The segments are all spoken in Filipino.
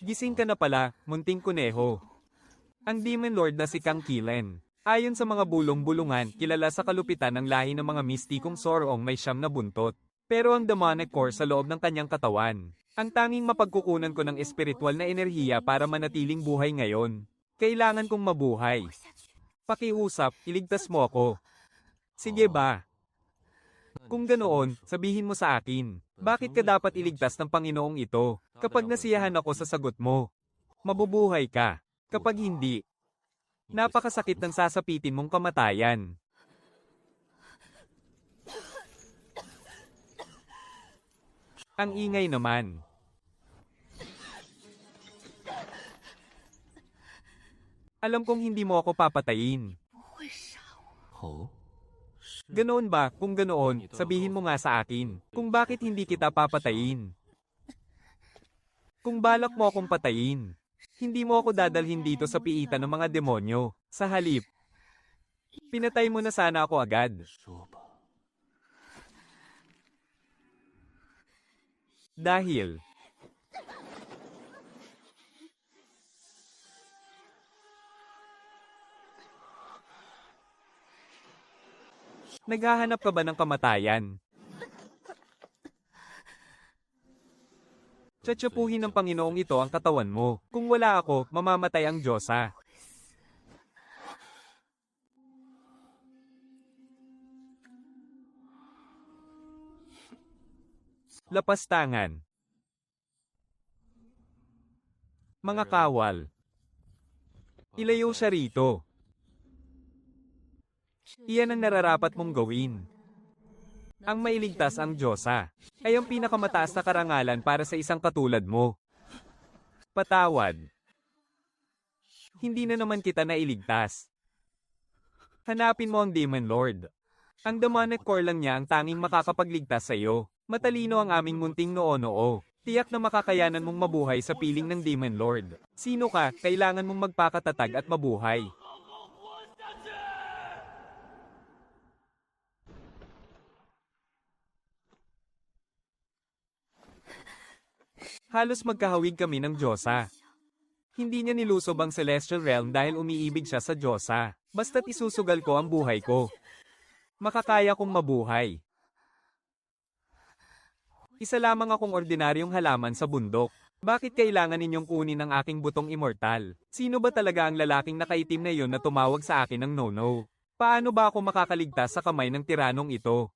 Gising ka na pala, munting kuneho. Ang Demon Lord na si Kang Kilen. Ayon sa mga bulong-bulungan, kilala sa kalupitan ng lahi ng mga mistikong Sorong may 9 na buntot. Pero ang demonic core sa loob ng kanyang katawan. Ang tanging mapagkukunan ko ng espiritual na enerhiya para manatiling buhay ngayon. Kailangan kong mabuhay. Pakiusap, iligtas mo ako. Sige ba? Kung ganoon, sabihin mo sa akin, bakit ka dapat iligtas ng Panginoong ito? Kapag nasiyahan ako sa sagot mo, mabubuhay ka. Kapag hindi, napakasakit ng sasapitin mong kamatayan. Ang ingay naman. Alam kong hindi mo ako papatayin. Ganoon ba? Kung ganoon, sabihin mo nga sa akin, kung bakit hindi kita papatayin. Kung balak mo akong patayin, hindi mo ako dadalhin dito sa piitan ng mga demonyo. Sa halip, pinatay mo na sana ako agad. Dahil naghahanap ka ba ng kamatayan? Tsatsapuhin ng Panginoong ito ang katawan mo. Kung wala ako, mamamatay ang Diyosa. Lapastangan. Mga kawal. Ilayo siya rito. Iyan ang nararapat mong gawin. Ang mailigtas ang Diyosa ay ang pinakamataas na karangalan para sa isang katulad mo. Patawad. Hindi na naman kita nailigtas. Hanapin mo ang Demon Lord. Ang demonic core lang niya ang tanging makakapagligtas sa iyo. Matalino ang aming munting noo-noo. Tiyak na makakayanan mong mabuhay sa piling ng Demon Lord. Sino ka, kailangan mong magpakatatag at mabuhay. Halos magkahawig kami ng Diyosa. Hindi niya nilusob ang Celestial Realm dahil umiibig siya sa Diyosa. Basta't isusugal ko ang buhay ko. Makakaya kong mabuhay. Isa lamang akong ordinaryong halaman sa bundok. Bakit kailangan ninyong kunin ang aking butong immortal? Sino ba talaga ang lalaking nakaitim na iyon na tumawag sa akin ng no-no? Paano ba ako makakaligtas sa kamay ng tiranong ito?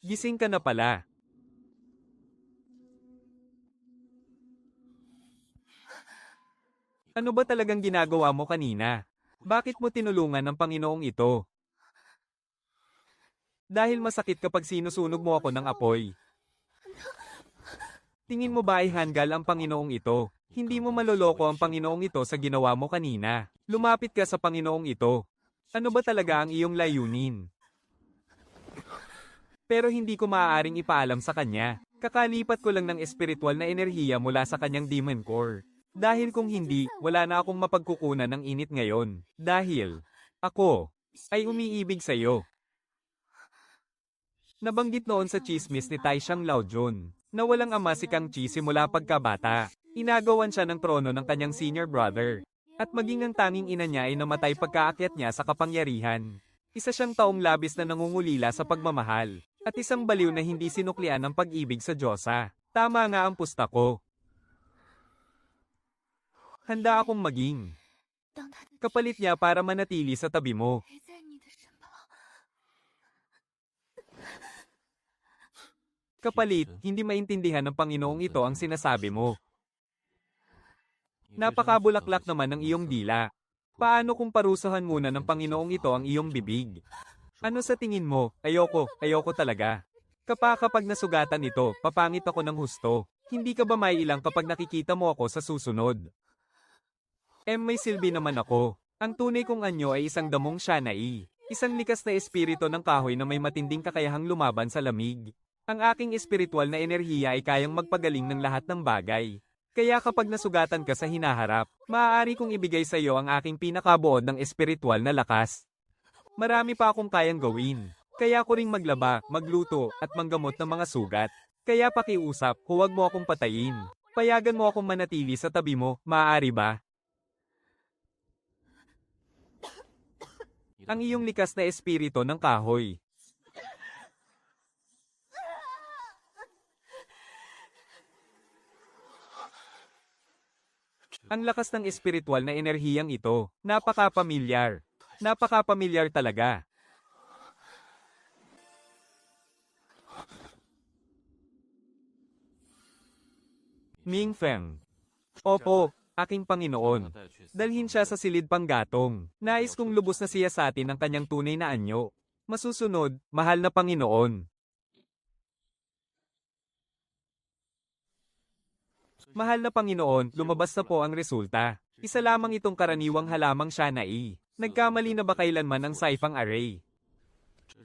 Gising ka na pala. Ano ba talagang ginagawa mo kanina? Bakit mo tinulungan ng Panginoong ito? Dahil masakit kapag sinusunog mo ako ng apoy. Tingin mo ba ay hanggal ang Panginoong ito? Hindi mo maloloko ang Panginoong ito sa ginawa mo kanina. Lumapit ka sa Panginoong ito. Ano ba talaga ang iyong layunin? Pero hindi ko maaaring ipaalam sa kanya. Kakalipat ko lang ng espiritual na enerhiya mula sa kanyang demon core. Dahil kung hindi, wala na akong mapagkukunan ng init ngayon. Dahil ako ay umiibig sa iyo. Nabanggit noon sa chismis ni Taishang Laojun na walang ama si Kang Chi simula pagkabata. Inagawan siya ng trono ng kanyang senior brother. At maging ang tanging ina niya ay namatay pagkaakyat niya sa kapangyarihan. Isa siyang taong labis na nangungulila sa pagmamahal. At isang baliw na hindi sinuklian ng pag-ibig sa Diyosa. Tama nga ang pusta ko. Handa akong maging kapalit niya para manatili sa tabi mo. Kapalit, hindi maintindihan ng Panginoong ito ang sinasabi mo. Napakabulaklak naman ng iyong dila. Paano kung parusahan muna ng Panginoong ito ang iyong bibig? Ano sa tingin mo? Ayoko talaga. Kapag nasugatan ito, papangit ako ng husto. Hindi ka ba maiilang kapag nakikita mo ako sa susunod? May silbi naman ako. Ang tunay kong anyo ay isang damong Shanai. Isang likas na espiritu ng kahoy na may matinding kakayahang lumaban sa lamig. Ang aking espiritual na enerhiya ay kayang magpagaling ng lahat ng bagay. Kaya kapag nasugatan ka sa hinaharap, maaari kong ibigay sa iyo ang aking pinakabuod ng espiritual na lakas. Marami pa akong kayang gawin. Kaya ko ring maglaba, magluto, at manggamot ng mga sugat. Kaya pakiusap, huwag mo akong patayin. Payagan mo akong manatili sa tabi mo, maaari ba? Ang iyong likas na espiritu ng kahoy. Ang lakas ng espiritual na enerhiyang ito, napaka-pamilyar. Napaka-pamilyar talaga. Ming Feng. Opo, aking Panginoon. Dalhin siya sa silid panggatong. Nais kong lubos na siya sa atin ang kanyang tunay na anyo. Masusunod, mahal na Panginoon. Mahal na Panginoon, lumabas na po ang resulta. Isa lamang itong karaniwang halamang Shanai. Nagkamali na ba kailanman ang Saifang Array?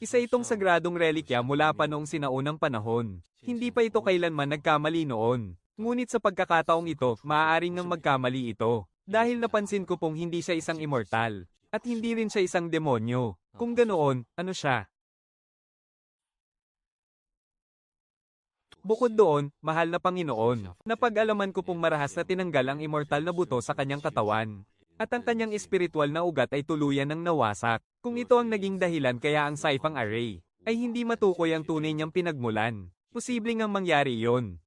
Isa itong sagradong relikya mula pa noong sinaunang panahon. Hindi pa ito kailanman nagkamali noon. Ngunit sa pagkakataong ito, maaaring nang magkamali ito. Dahil napansin ko pong hindi siya isang immortal. At hindi rin siya isang demonyo. Kung ganoon, ano siya? Bukod doon, mahal na Panginoon, napag-alaman ko pong marahas na tinanggal ang immortal na buto sa kanyang katawan. At ang kanyang espiritual na ugat ay tuluyan ng nawasak. Kung ito ang naging dahilan kaya ang Saifang Array, ay hindi matukoy ang tunay niyang pinagmulan. Posibleng ang mangyari iyon.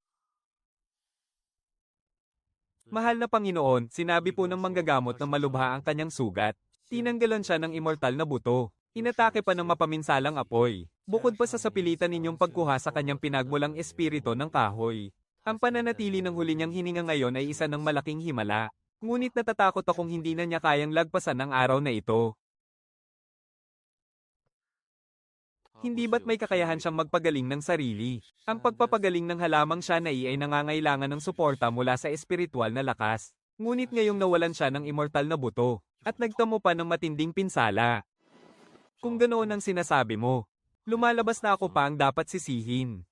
Mahal na Panginoon, sinabi po ng manggagamot na malubha ang kanyang sugat. Tinanggalan siya ng immortal na buto. Inatake pa ng mapaminsalang apoy. Bukod pa sa sapilitan ninyong pagkuha sa kanyang pinagmulang espiritu ng kahoy. Ang pananatili ng huli niyang hininga ngayon ay isa ng malaking himala. Ngunit natatakot akong hindi na niya kayang lagpasan ang araw na ito. Hindi ba't may kakayahan siyang magpagaling ng sarili? Ang pagpapagaling ng halamang Shanai ay nangangailangan ng suporta mula sa espiritual na lakas. Ngunit ngayong nawalan siya ng immortal na buto, at nagtamo pa ng matinding pinsala. Kung ganoon ang sinasabi mo, lumalabas na ako pa ang dapat sisihin.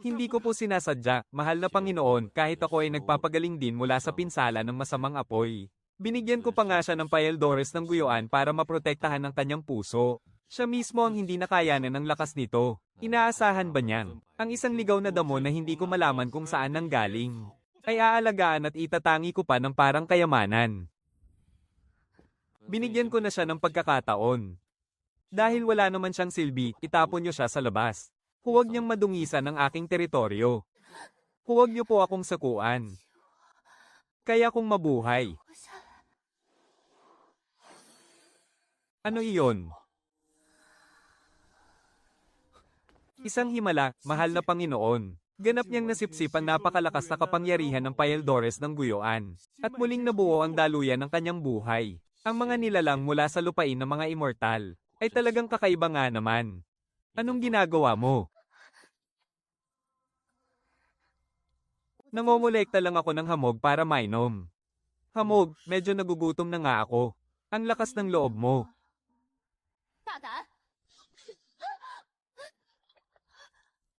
Hindi ko po sinasadya, mahal na Panginoon, kahit ako ay nagpapagaling din mula sa pinsala ng masamang apoy. Binigyan ko pa nga siya ng Paeldores ng guyuan para maprotektahan ang kanyang puso. Siya mismo ang hindi nakayanan ng lakas nito. Inaasahan ba niyang ang isang ligaw na damo na hindi ko malaman kung saan nanggaling ay aalagaan at itatangi ko pa ng parang kayamanan? Binigyan ko na siya ng pagkakataon. Dahil wala naman siyang silbi, itapon niyo siya sa labas. Huwag niyang madungisan ang aking teritoryo. Huwag niyo po akong sakuan. Kaya kong mabuhay. Ano iyon? Isang himala, mahal na Panginoon. Ganap niyang nasipsip ang napakalakas na kapangyarihan ng Paeldores ng guyuan. At muling nabuo ang daluyan ng kanyang buhay. Ang mga nilalang mula sa lupain ng mga immortal ay talagang kakaiba nga naman. Anong ginagawa mo? Nangongolekta lang ako ng hamog para mainom. Hamog, medyo nagugutom na nga ako. Ang lakas ng loob mo.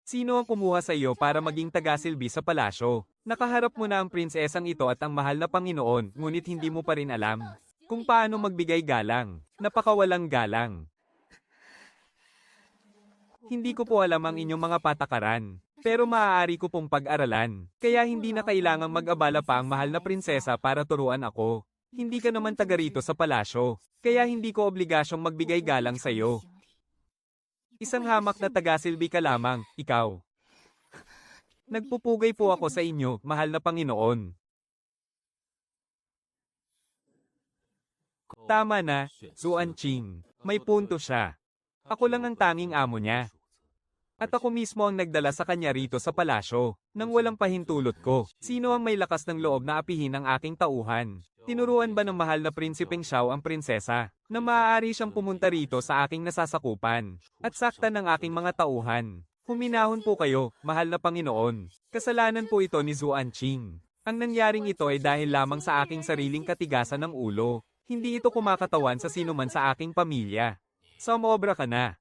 Sino ang kumuha sa iyo para maging tagasilbi sa palasyo? Nakaharap mo na ang prinsesang ito at ang mahal na Panginoon, ngunit hindi mo pa rin alam kung paano magbigay galang. Napakawalang galang. Hindi ko po alam ang inyong mga patakaran, pero maaari ko pong pag-aralan. Kaya hindi na kailangang mag-abala pa ang mahal na prinsesa para turuan ako. Hindi ka naman taga rito sa palasyo, kaya hindi ko obligasyong magbigay galang sa iyo. Isang hamak na tagasilbi ka lamang, ikaw. Nagpupugay po ako sa inyo, mahal na Panginoon. Tama na, Zuan Qing. May punto siya. Ako lang ang tanging amo niya. At ako mismo ang nagdala sa kanya rito sa palasyo, nang walang pahintulot ko. Sino ang may lakas ng loob na apihin ang aking tauhan? Tinuruan ba ng mahal na Prinsipeng Xiao ang prinsesa, na maaari siyang pumunta rito sa aking nasasakupan, at saktan ng aking mga tauhan? Huminahon po kayo, mahal na Panginoon. Kasalanan po ito ni Zuan Qing. Ang nangyaring ito ay dahil lamang sa aking sariling katigasan ng ulo. Hindi ito kumakatawan sa sinuman sa aking pamilya. Sumobra ka na.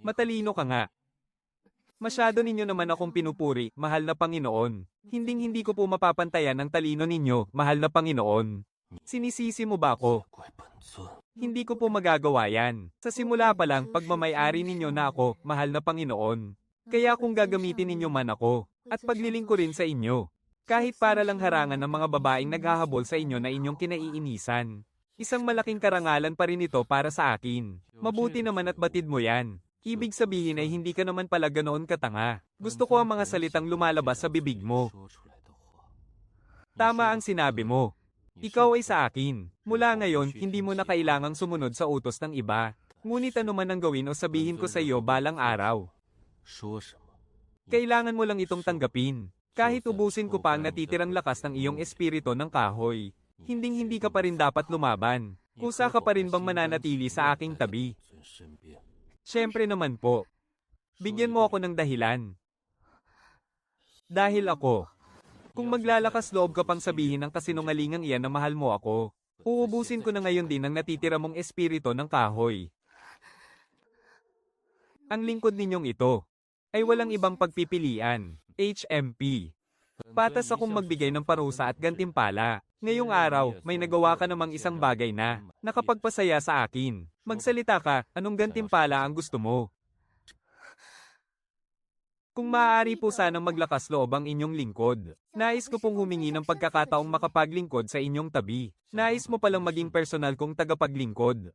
Matalino ka nga. Masyado ninyo naman akong pinupuri, mahal na Panginoon. Hinding-hindi ko po mapapantayan ang talino ninyo, mahal na Panginoon. Sinisisi mo ba ako? Hindi ko po magagawa yan. Sa simula pa lang, pagmamayari ninyo na ako, mahal na Panginoon. Kaya kung gagamitin ninyo man ako, at paglilingkurin sa inyo, kahit para lang harangan ng mga babaeng naghahabol sa inyo na inyong kinaiinisan. Isang malaking karangalan pa rin ito para sa akin. Mabuti naman at batid mo yan. Ibig sabihin ay hindi ka naman pala ganoon katanga. Gusto ko ang mga salitang lumalabas sa bibig mo. Tama ang sinabi mo. Ikaw ay sa akin. Mula ngayon, hindi mo na kailangang sumunod sa utos ng iba. Ngunit ano man ang gawin o sabihin ko sa iyo balang araw. Kailangan mo lang itong tanggapin. Kahit ubusin ko pa ang natitirang lakas ng iyong espiritu ng kahoy. Hinding-hindi ka pa rin dapat lumaban. Kusa ka pa rin bang mananatili sa aking tabi? Siyempre naman po. Bigyan mo ako ng dahilan. Dahil ako. Kung maglalakas loob ka pang sabihin ng kasinungalingang iyan na mahal mo ako, uubusin ko na ngayon din ang natitira mong espiritu ng kahoy. Ang lingkod ninyong ito ay walang ibang pagpipilian. HMP. Patas akong magbigay ng parusa at gantimpala. Ngayong araw, may nagawa ka namang isang bagay na nakapagpasaya sa akin. Magsalita ka, anong gantimpala ang gusto mo? Kung maaari po sanang maglakas loob ang inyong lingkod. Nais ko pong humingi ng pagkakataong makapaglingkod sa inyong tabi. Nais mo palang maging personal kong tagapaglingkod.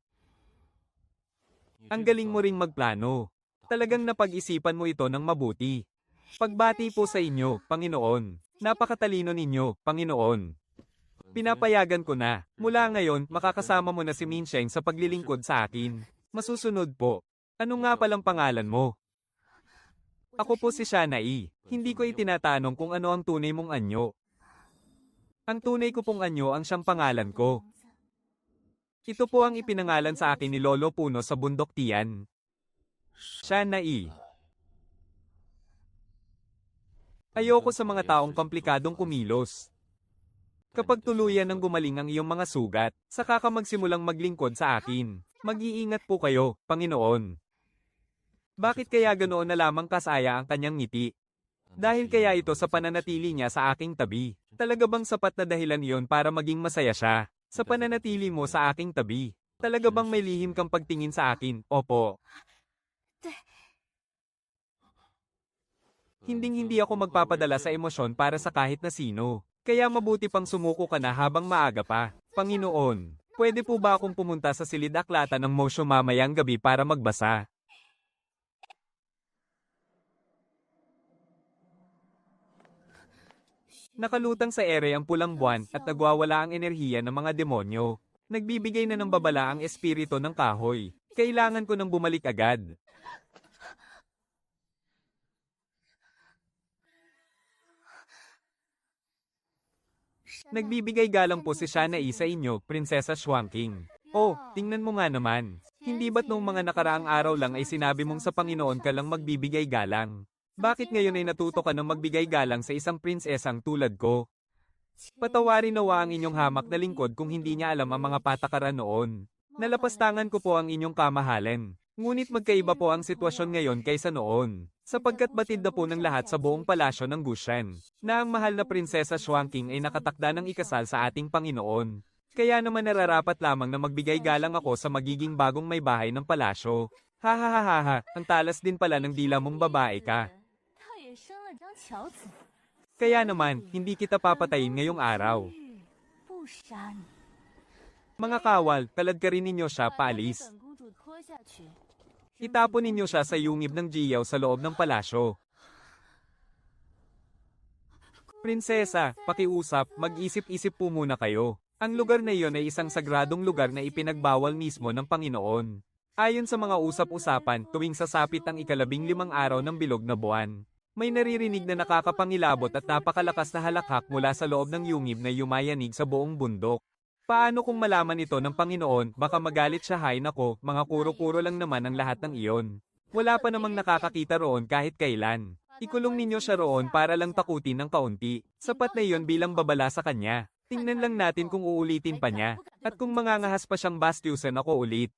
Ang galing mo ring magplano. Talagang napag-isipan mo ito ng mabuti. Pagbati po sa inyo, Panginoon. Napakatalino ninyo, Panginoon. Pinapayagan ko na. Mula ngayon, makakasama mo na si Minsheng sa paglilingkod sa akin. Masusunod po. Ano nga palang pangalan mo? Ako po si Shanai. Hindi ko itinatanong kung ano ang tunay mong anyo. Ang tunay ko pong anyo ang siyang pangalan ko. Ito po ang ipinangalan sa akin ni Lolo Puno sa Bundok Tian. Shanai. Ayoko sa mga taong komplikadong kumilos. Kapag tuluyan ng gumaling ang iyong mga sugat, saka ka magsimulang maglingkod sa akin. Mag-iingat po kayo, Panginoon. Bakit kaya ganoon na lamang kasaya ang kanyang ngiti? Dahil kaya ito sa pananatili niya sa aking tabi. Talaga bang sapat na dahilan iyon para maging masaya siya? Sa pananatili mo sa aking tabi. Talaga bang may lihim kang pagtingin sa akin? Opo. Hinding-hindi ako magpapadala sa emosyon para sa kahit na sino. Kaya mabuti pang sumuko ka na habang maaga pa. Panginoon, pwede po ba akong pumunta sa silid-aklatan ng Mosho mamayang gabi para magbasa? Nakalutang sa ere ang pulang buwan at nagwawala ang enerhiya ng mga demonyo. Nagbibigay na ng babala ang espiritu ng kahoy. Kailangan ko nang bumalik agad. Nagbibigay galang po si Shanai sa inyo, Prinsesa Xuanqing. Oh, tingnan mo nga naman. Hindi ba't noong mga nakaraang araw lang ay sinabi mong sa Panginoon ka lang magbibigay galang? Bakit ngayon ay natuto ka ng magbigay galang sa isang prinsesang tulad ko? Patawarin nawa ang inyong hamak na lingkod kung hindi niya alam ang mga patakaran noon. Nalapastangan ko po ang inyong kamahalan. Ngunit magkaiba po ang sitwasyon ngayon kaysa noon. Sapagkat batid na po ng lahat sa buong palasyo ng Gushan, na ang mahal na Prinsesa Xuanqing ay nakatakda ng ikasal sa ating Panginoon. Kaya naman nararapat lamang na magbigay galang ako sa magiging bagong may bahay ng palasyo. Ha ha ha ha ha, ang talas din pala ng dila mong babae ka. Kaya naman, hindi kita papatayin ngayong araw. Mga kawal, talad ka rin ninyo siya paalis. Itapon ninyo siya sa yungib ng Jiyaw sa loob ng palasyo. Prinsesa, pakiusap, mag-isip-isip po muna kayo. Ang lugar na iyon ay isang sagradong lugar na ipinagbawal mismo ng Panginoon. Ayon sa mga usap-usapan, tuwing sasapit ang 15 araw ng bilog na buwan, may naririnig na nakakapangilabot at napakalakas na halakhak mula sa loob ng yungib na yumayanig sa buong bundok. Paano kung malaman ito ng Panginoon, baka magalit siya, hay nako, mga kuro-kuro lang naman ang lahat ng iyon. Wala pa namang nakakakita roon kahit kailan. Ikulong ninyo siya roon para lang takutin ng kaunti. Sapat na iyon bilang babala sa kanya. Tingnan lang natin kung uulitin pa niya. At kung mangangahas pa siyang bastyusan ako ulit.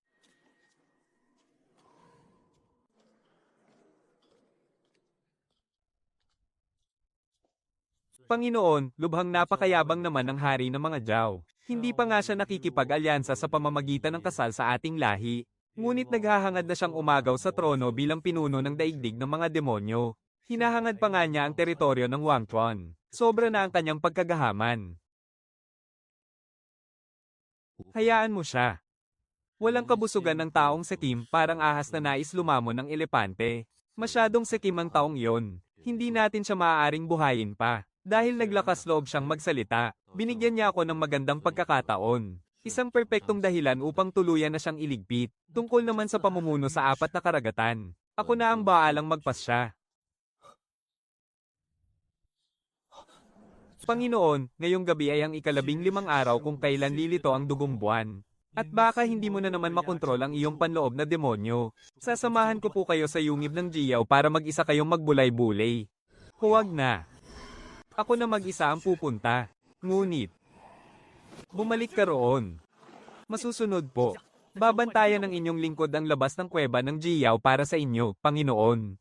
Panginoon, lubhang napakayabang naman ng hari ng mga Jiao. Hindi pa nga siya nakikipag-alyansa sa pamamagitan ng kasal sa ating lahi. Ngunit naghahangad na siyang umagaw sa trono bilang pinuno ng daigdig ng mga demonyo. Hinahangad pa nga niya ang teritoryo ng Wangchuan. Sobra na ang kanyang pagkagahaman. Hayaan mo siya. Walang kabusugan ng taong sekim, parang ahas na nais lumamon ng elepante. Masyadong sekim ang taong yon. Hindi natin siya maaaring buhayin pa. Dahil naglakas loob siyang magsalita, binigyan niya ako ng magandang pagkakataon. Isang perpektong dahilan upang tuluyan na siyang iligpit. Tungkol naman sa pamumuno sa 4 na karagatan. Ako na ang baalang magpasya. Panginoon, ngayong gabi ay ang ika-15 araw kung kailan lilito ang dugong buwan. At baka hindi mo na naman makontrol ang iyong panloob na demonyo. Sasamahan ko po kayo sa yungib ng Jiao para mag-isa kayong magbulay-bulay. Huwag na. Ako na mag-isa ang pupunta. Ngunit, bumalik ka roon. Masusunod po. Babantayan ng inyong lingkod ang labas ng kuweba ng Jiao para sa inyo, Panginoon.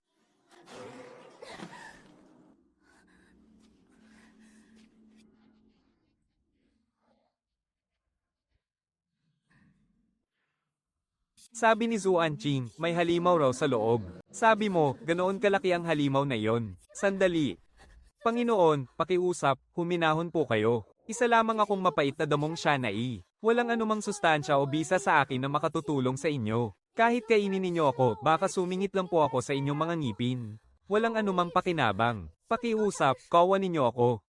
Sabi ni Zuan Qing, may halimaw raw sa loob. Sabi mo, ganoon kalaki ang halimaw na iyon. Sandali. Panginoon, pakiusap, huminahon po kayo. Isa lamang akong mapait na damong Shanai. Walang anumang sustansya o bisa sa akin na makatutulong sa inyo. Kahit kainin ninyo ako, baka sumingit lang po ako sa inyong mga ngipin. Walang anumang pakinabang. Pakiusap, kawan ninyo ako.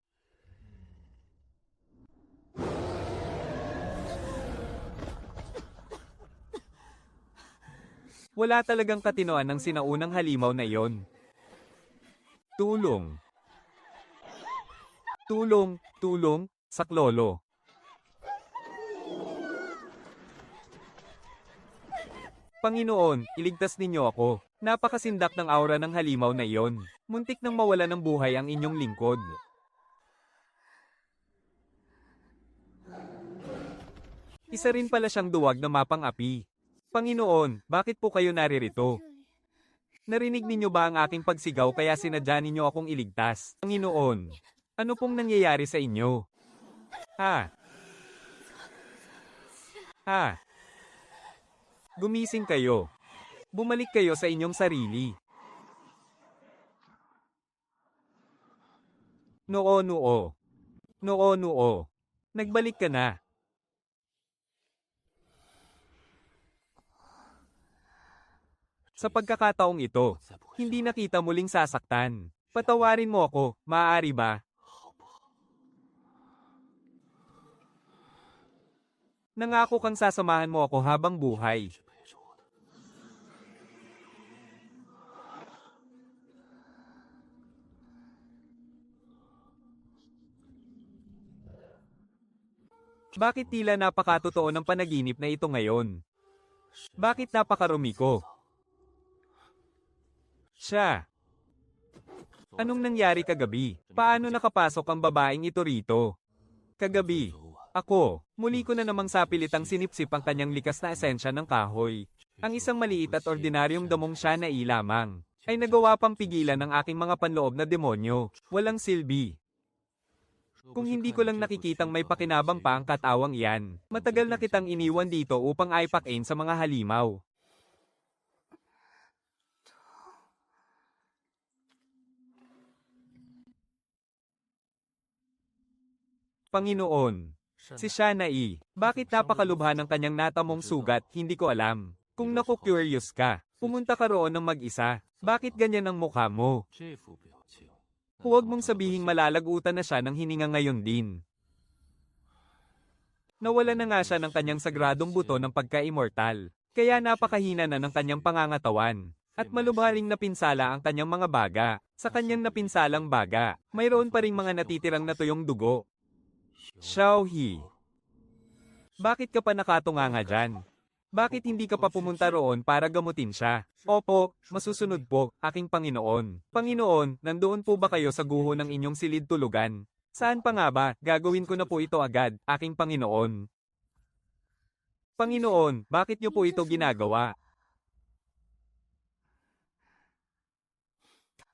Wala talagang katinoan ng sinaunang halimaw na iyon. Tulong. Tulong, tulong, saklolo. Panginoon, iligtas ninyo ako. Napakasindak ng aura ng halimaw na iyon. Muntik nang mawala ng buhay ang inyong lingkod. Isa rin pala siyang duwag na mapang-api. Panginoon, bakit po kayo naririto? Narinig ninyo ba ang aking pagsigaw kaya sinadya ninyo akong iligtas? Panginoon, ano pong nangyayari sa inyo? Ha? Ha? Gumising kayo. Bumalik kayo sa inyong sarili. Noo. Noo. Nagbalik ka na. Sa pagkakataong ito, hindi na kita muling sasaktan. Patawarin mo ako, maaari ba? Nangako kang sasamahan mo ako habang buhay. Bakit tila napakatotoo ng panaginip na ito ngayon? Bakit napakarumi ko? Siya. Anong nangyari kagabi? Paano nakapasok ang babaeng ito rito? Kagabi. Ako, muli ko na namang sapilitang sinipsip ang kanyang likas na esensya ng kahoy. Ang isang maliit at ordinaryong damong Shanai lamang, ay nagawa pang pigilan ng aking mga panloob na demonyo. Walang silbi. Kung hindi ko lang nakikitang may pakinabang pa ang katawang iyan, matagal na kitang iniwan dito upang aipakin sa mga halimaw. Panginoon, si Shanai, bakit napakalubha ng kanyang natamong sugat, hindi ko alam. Kung naku-curious ka, pumunta ka roon ng mag-isa. Bakit ganyan ang mukha mo? Huwag mong sabihing malalagutan na siya ng hininga ngayon din. Nawala na nga siya ng kanyang sagradong buto ng pagka-immortal, kaya napakahina na ng kanyang pangangatawan. At malubha ring napinsala ang kanyang mga baga. Sa kanyang napinsalang baga, mayroon pa ring mga natitirang natuyong dugo. Xiaohi. Bakit ka pa nakatunganga dyan? Bakit hindi ka pa pumunta roon para gamutin siya? Opo, masusunod po, aking Panginoon. Panginoon, nandoon po ba kayo sa guho ng inyong silid tulugan? Saan pa nga ba? Gagawin ko na po ito agad, aking Panginoon. Panginoon, bakit niyo po ito ginagawa?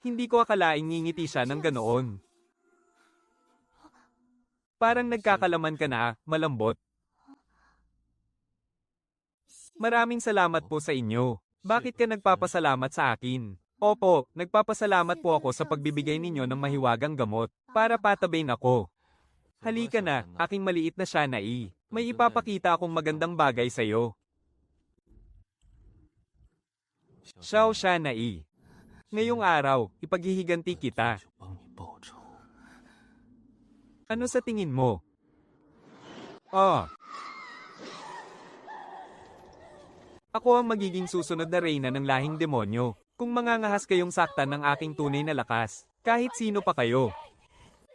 Hindi ko akalaing ngingiti siya ng ganoon. Parang nagkakalaman ka na, malambot. Maraming salamat po sa inyo. Bakit ka nagpapasalamat sa akin? Opo, nagpapasalamat po ako sa pagbibigay ninyo ng mahiwagang gamot, para patabain ako. Halika na, aking maliit na Shanai. May ipapakita akong magandang bagay sa'yo. Xiao Shanai. Ngayong araw, ipaghihiganti kita. Ano sa tingin mo? Ako ang magiging susunod na reyna ng lahing demonyo. Kung mangangahas kayong saktan ng aking tunay na lakas, kahit sino pa kayo.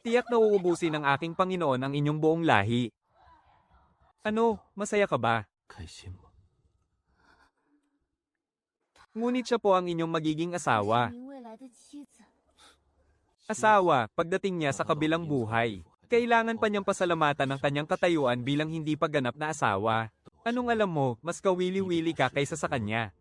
Tiyak na uubusin ng aking Panginoon ang inyong buong lahi. Ano, masaya ka ba? Ngunit siya po ang inyong magiging asawa. Asawa, pagdating niya sa kabilang buhay, kailangan pa niyang pasalamatan ng kanyang katayuan bilang hindi pa ganap na asawa. Anong alam mo, mas kawili-wili ka kaysa sa kanya.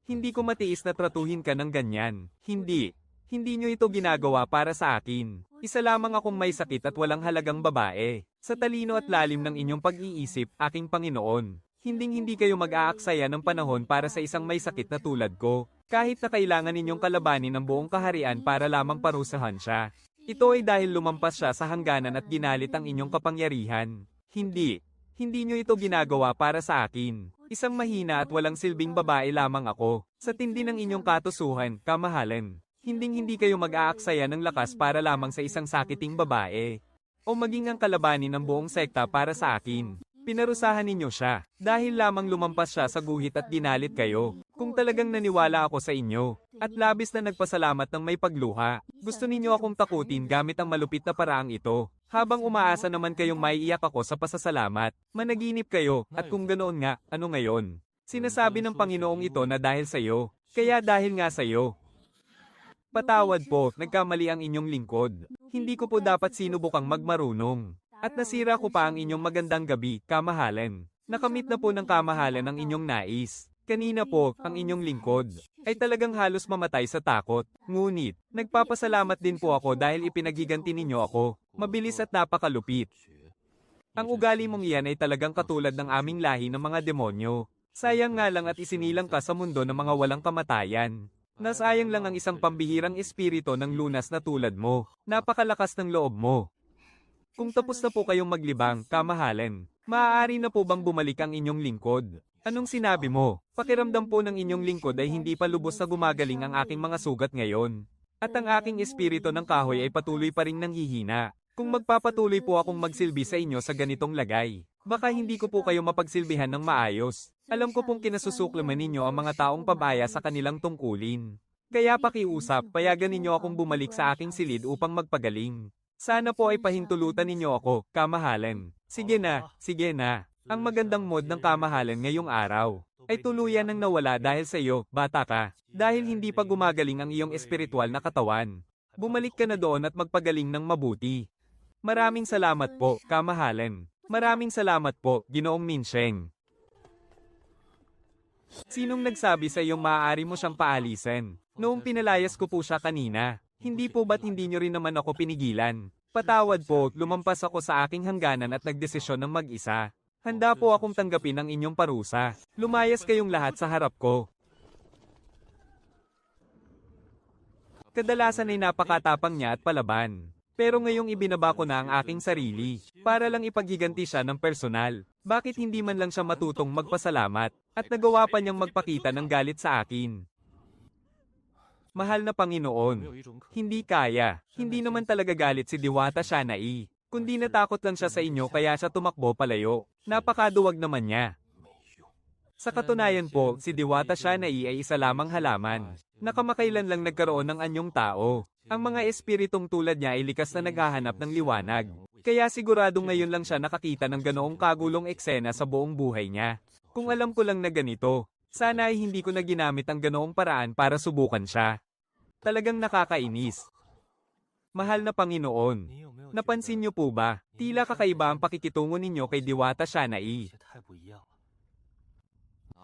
Hindi ko matiis na tratuhin ka ng ganyan. Hindi. Hindi niyo ito ginagawa para sa akin. Isa lamang akong may sakit at walang halagang babae. Sa talino at lalim ng inyong pag-iisip, aking Panginoon. Hinding-hindi kayo mag-aaksaya ng panahon para sa isang may sakit na tulad ko. Kahit na kailangan ninyong kalabanin ang buong kaharian para lamang parusahan siya. Ito ay dahil lumampas siya sa hangganan at ginalit ang inyong kapangyarihan. Hindi. Hindi nyo ito ginagawa para sa akin. Isang mahina at walang silbing babae lamang ako. Sa tindi ng inyong katusuhan, kamahalan. Hinding-hindi kayo mag-aaksaya ng lakas para lamang sa isang sakiting babae. O maging ang kalabanin ng buong sekta para sa akin. Pinarusahan ninyo siya. Dahil lamang lumampas siya sa guhit at ginalit kayo. Kung talagang naniwala ako sa inyo. At labis na nagpasalamat ng may pagluha. Gusto ninyo akong takutin gamit ang malupit na paraang ito. Habang umaasa naman kayong maiiyak ako sa pasasalamat, managinip kayo, at kung ganoon nga, ano ngayon? Sinasabi ng Panginoong ito na dahil sa iyo, kaya dahil nga sa iyo. Patawad po, nagkamali ang inyong lingkod. Hindi ko po dapat sinubukang magmarunong. At nasira ko pa ang inyong magandang gabi, kamahalan. Nakamit na po ng kamahalan ang inyong nais. Kanina po, ang inyong lingkod ay talagang halos mamatay sa takot. Ngunit, nagpapasalamat din po ako dahil ipinagiganti ninyo ako. Mabilis at napakalupit. Ang ugali mong iyan ay talagang katulad ng aming lahi ng mga demonyo. Sayang nga lang at isinilang ka sa mundo ng mga walang kamatayan. Nasayang lang ang isang pambihirang espiritu ng lunas na tulad mo. Napakalakas ng loob mo. Kung tapos na po kayong maglibang, kamahalan, maaari na po bang bumalik ang inyong lingkod? Anong sinabi mo? Pakiramdam po ng inyong lingkod ay hindi pa lubos na gumagaling ang aking mga sugat ngayon. At ang aking espiritu ng kahoy ay patuloy pa ring nanghihina. Kung magpapatuloy po akong magsilbi sa inyo sa ganitong lagay, baka hindi ko po kayo mapagsilbihan ng maayos. Alam ko pong kinasusuklaman ninyo ang mga taong pabaya sa kanilang tungkulin. Kaya pakiusap, payagan ninyo akong bumalik sa aking silid upang magpagaling. Sana po ay pahintulutan ninyo ako, kamahalan. Sige na, sige na. Ang magandang mod ng kamahalan ngayong araw ay tuluyan ng nawala dahil sa iyo, bata ka, dahil hindi pa gumagaling ang iyong espiritual na katawan. Bumalik ka na doon at magpagaling ng mabuti. Maraming salamat po, kamahalan. Maraming salamat po, Ginoong Minsheng. Sinong nagsabi sa iyong maaari mo siyang paalisin? Noong pinalayas ko po siya kanina, hindi po ba't hindi niyo rin naman ako pinigilan? Patawad po, lumampas ako sa aking hangganan at nagdesisyon ng mag-isa. Handa po akong tanggapin ang inyong parusa. Lumayas kayong lahat sa harap ko. Kadalasan ay napakatapang niya at palaban. Pero ngayong ibinaba ko na ang aking sarili, para lang ipaghiganti siya ng personal. Bakit hindi man lang siya matutong magpasalamat, at nagawa pa niyang magpakita ng galit sa akin? Mahal na Panginoon, hindi kaya, hindi naman talaga galit si Diwata Shanai. Kundi natakot lang siya sa inyo kaya siya tumakbo palayo. Napakaduwag naman niya. Sa katunayan po, si Diwata Shanai ay isa lamang halaman. Nakamakailan lang nagkaroon ng anyong tao. Ang mga espiritong tulad niya ay likas na naghahanap ng liwanag. Kaya siguradong ngayon lang siya nakakita ng ganoong kagulong eksena sa buong buhay niya. Kung alam ko lang na ganito, sana ay hindi ko na ginamit ang ganoong paraan para subukan siya. Talagang nakakainis. Mahal na Panginoon, napansin niyo po ba, tila kakaiba ang pakikitungo ninyo kay Diwata Shanai.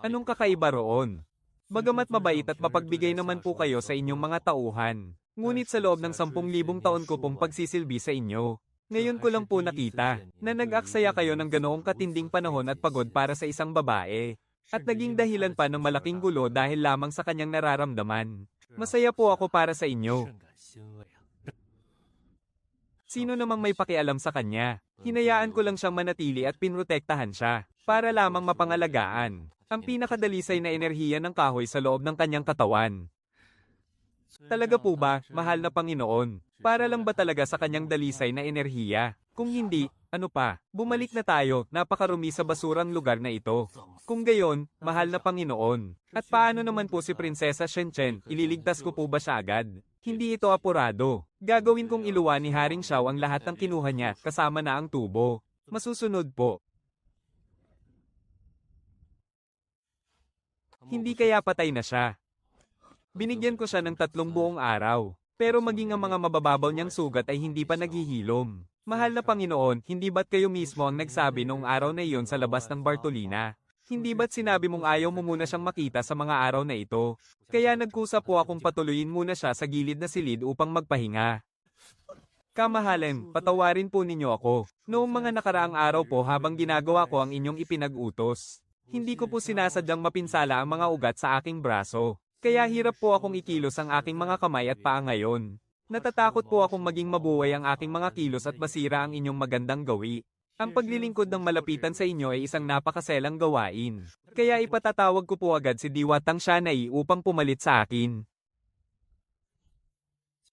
Anong kakaiba roon? Bagamat mabait at mapagbigay naman po kayo sa inyong mga tauhan, ngunit sa loob ng 10,000 taon ko pong pagsisilbi sa inyo, Ngayon ko lang po nakita na nag-aksaya kayo ng ganoong katinding panahon at pagod para sa isang babae. At naging dahilan pa ng malaking gulo dahil lamang sa kanyang nararamdaman. Masaya po ako para sa inyo. Sino namang may pakialam sa kanya? Hinayaan ko lang siyang manatili at pinrotektahan siya, para lamang mapangalagaan ang pinakadalisay na enerhiya ng kahoy sa loob ng kanyang katawan. Talaga po ba, mahal na Panginoon? Para lang ba talaga sa kanyang dalisay na enerhiya? Kung hindi, ano pa? Bumalik na tayo, napakarumi sa basurang lugar na ito. Kung gayon, mahal na Panginoon. At paano naman po si Prinsesa Shenchen, ililigtas ko po ba siya agad? Hindi ito apurado. Gagawin kong iluwa ni Haring Xiao ang lahat ng kinuha niya, kasama na ang tubo. Masusunod po. Hindi kaya patay na siya. Binigyan ko siya ng 3 buong araw. Pero maging ang mga mabababaw niyang sugat ay hindi pa naghihilom. Mahal na Panginoon, hindi ba't kayo mismo ang nagsabi noong araw na iyon sa labas ng Bartolina? Hindi ba't sinabi mong ayaw mo muna siyang makita sa mga araw na ito? Kaya nagkusa po akong patuloyin muna siya sa gilid na silid upang magpahinga. Kamahalan, patawarin po ninyo ako. Noong mga nakaraang araw po habang ginagawa ko ang inyong ipinag-utos, hindi ko po sinasadyang mapinsala ang mga ugat sa aking braso. Kaya hirap po akong ikilos ang aking mga kamay at paa ngayon. Natatakot po akong maging mabuhay ang aking mga kilos at masira ang inyong magandang gawi. Ang paglilingkod ng malapitan sa inyo ay isang napakaselang gawain. Kaya ipatatawag ko po agad si Diwatang Shanai upang pumalit sa akin.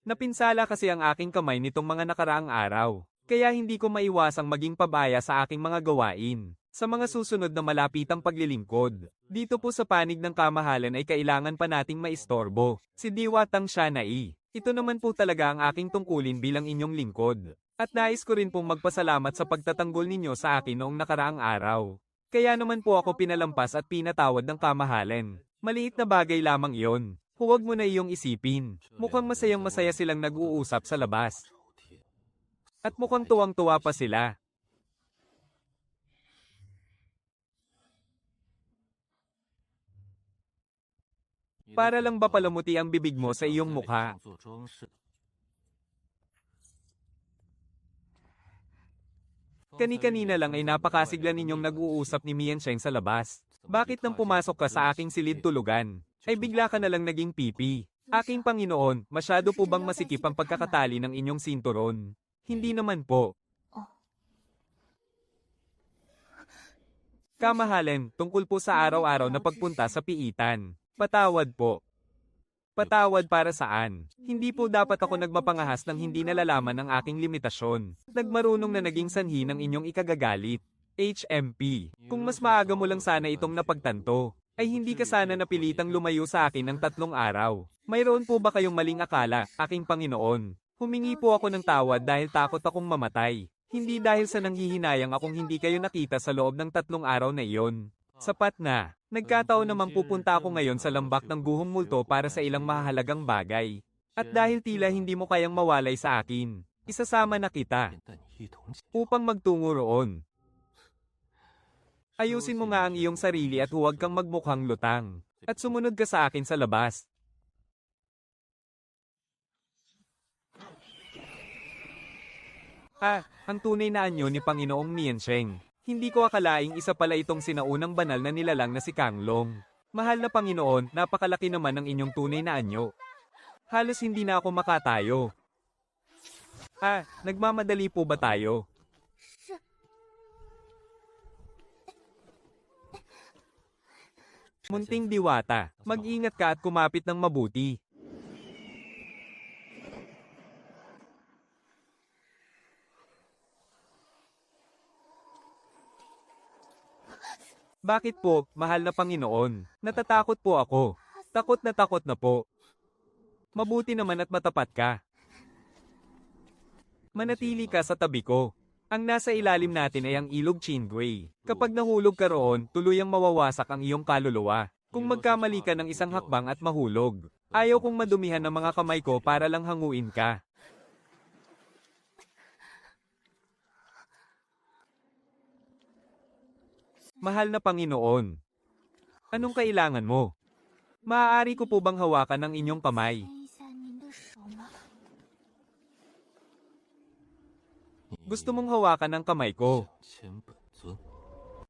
Napinsala kasi ang aking kamay nitong mga nakaraang araw. Kaya hindi ko maiwasang maging pabaya sa aking mga gawain. Sa mga susunod na malapitang paglilingkod, dito po sa panig ng kamahalan ay kailangan pa nating maistorbo, si Diwatang Shanai. Ito naman po talaga ang aking tungkulin bilang inyong lingkod. At nais ko rin pong magpasalamat sa pagtatanggol ninyo sa akin noong nakaraang araw. Kaya naman po ako pinalampas at pinatawad ng kamahalan. Maliit na bagay lamang iyon. Huwag mo na iyong isipin. Mukhang masayang-masaya silang nag-uusap sa labas. At mukhang tuwang-tuwa pa sila. Para lang ba palamuti ang bibig mo sa iyong mukha? Kani-kanina lang ay napakasigla ninyong nag-uusap ni Miansheng sa labas. Bakit nang pumasok ka sa aking silid tulugan, ay bigla ka na lang naging pipi? Aking Panginoon, masyado po bang masikip ang pagkakatali ng inyong sinturon? Hindi naman po. Kamahalan, tungkol po sa araw-araw na pagpunta sa piitan. Patawad po. Patawad para saan? Hindi po dapat ako nagmapangahas ng hindi nalalaman ang aking limitasyon. Nagmarunong na naging sanhi ng inyong ikagagalit. HMP, kung mas maaga mo lang sana itong napagtanto, ay hindi ka sana napilitang lumayo sa akin ng 3 araw. Mayroon po ba kayong maling akala, aking Panginoon? Humingi po ako ng tawad dahil takot akong mamatay. Hindi dahil sa nanghihinayang akong hindi kayo nakita sa loob ng 3 araw na iyon. Sapat na. Nagkataon naman pupunta ako ngayon sa lambak ng guhong multo para sa ilang mahalagang bagay. At dahil tila hindi mo kayang mawalay sa akin, isasama na kita upang magtungo roon. Ayusin mo nga ang iyong sarili at huwag kang magmukhang lutang. At sumunod ka sa akin sa labas. Ang tunay na anyo ni Panginoong Miansheng. Hindi ko akalaing isa pala itong sinaunang banal na nilalang na si Kanglong. Mahal na Panginoon, napakalaki naman ng inyong tunay na anyo. Halos hindi na ako makatayo. Nagmamadali po ba tayo? Munting diwata, mag-ingat ka at kumapit ng mabuti. Bakit po, mahal na Panginoon? Natatakot po ako. Takot na po. Mabuti naman at matapat ka. Manatili ka sa tabi ko. Ang nasa ilalim natin ay ang ilog Qingwei. Kapag nahulog ka roon, tuluyang mawawasak ang iyong kaluluwa. Kung magkamali ka ng isang hakbang at mahulog, ayaw kong madumihan ng mga kamay ko para lang hanguin ka. Mahal na Panginoon, anong kailangan mo? Maaari ko po bang hawakan ang inyong kamay? Gusto mong hawakan ang kamay ko.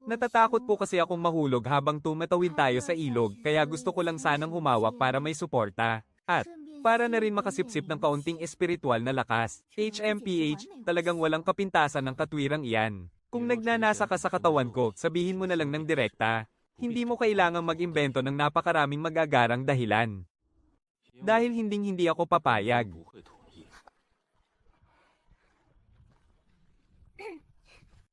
Natatakot po kasi akong mahulog habang tumatawid tayo sa ilog, kaya gusto ko lang sanang humawak para may suporta. At, para na rin makasipsip ng kaunting espiritual na lakas. HMPH, talagang walang kapintasan ng katwirang iyan. Kung nagnanasa ka sa katawan ko, sabihin mo na lang ng direkta. Hindi mo kailangang mag-imbento ng napakaraming magagarang dahilan. Dahil hinding-hindi ako papayag.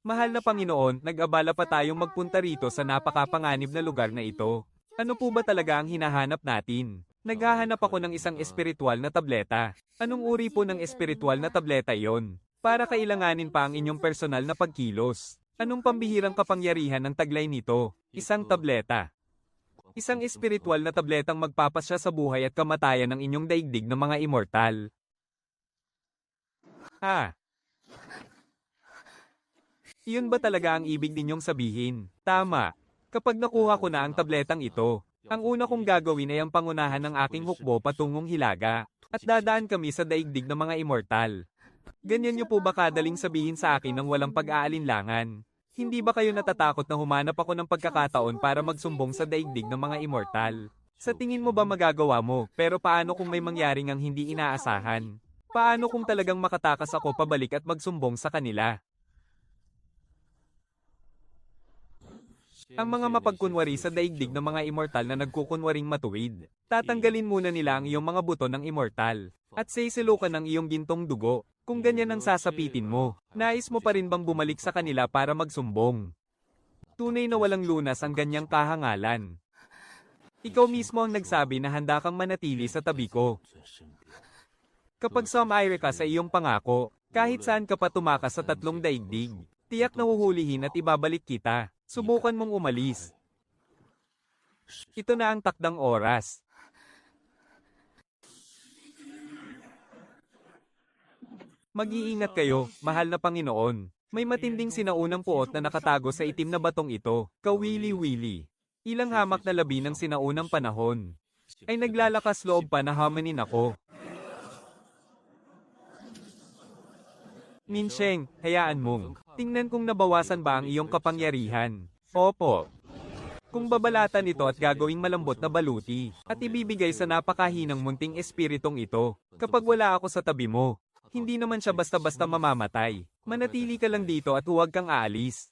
Mahal na Panginoon, nag-abala pa tayong magpunta rito sa napakapanganib na lugar na ito. Ano po ba talaga ang hinahanap natin? Naghahanap ako ng isang espiritual na tableta. Anong uri po ng espiritual na tableta iyon? Para kailanganin pa ang inyong personal na pagkilos. Anong pambihirang kapangyarihan ng taglay nito? Isang tableta. Isang espiritual na tabletang magpapasya sa buhay at kamatayan ng inyong daigdig ng mga immortal. Iyon ba talaga ang ibig ninyong sabihin? Tama. Kapag nakuha ko na ang tabletang ito, ang una kong gagawin ay ang pangunahan ng aking hukbo patungong Hilaga, at dadaan kami sa daigdig ng mga immortal. Ganyan niyo po ba kadaling sabihin sa akin ng walang pag-aalinlangan? Hindi ba kayo natatakot na humanap ako ng pagkakataon para magsumbong sa daigdig ng mga immortal? Sa tingin mo ba magagawa mo, pero paano kung may mangyaring ang hindi inaasahan? Paano kung talagang makatakas ako pabalik at magsumbong sa kanila? Ang mga mapagkunwari sa daigdig ng mga immortal na nagkukunwaring matuwid, tatanggalin muna nila ang iyong mga buto ng immortal, at sisilukan ng iyong gintong dugo. Kung ganyan ang sasapitin mo, nais mo pa rin bang bumalik sa kanila para magsumbong? Tunay na walang lunas ang ganyang kahangalan. Ikaw mismo ang nagsabi na handa kang manatili sa tabi ko. Kapag sumire ka sa iyong pangako, kahit saan ka pa tumakas sa tatlong daigdig, tiyak na huhulihin at ibabalik kita. Subukan mong umalis. Ito na ang takdang oras. Mag-iingat kayo, mahal na Panginoon. May matinding sinaunang puot na nakatago sa itim na batong ito, kawili-wili. Ilang hamak na labi ng sinaunang panahon ay naglalakas loob pa na hamanin ako. Minsheng, hayaan mong. Tingnan kung nabawasan ba ang iyong kapangyarihan. Opo. Kung babalatan ito at gagawing malambot na baluti, at ibibigay sa napakahinang munting espiritong ito, kapag wala ako sa tabi mo, hindi naman siya basta-basta mamamatay. Manatili ka lang dito at huwag kang aalis.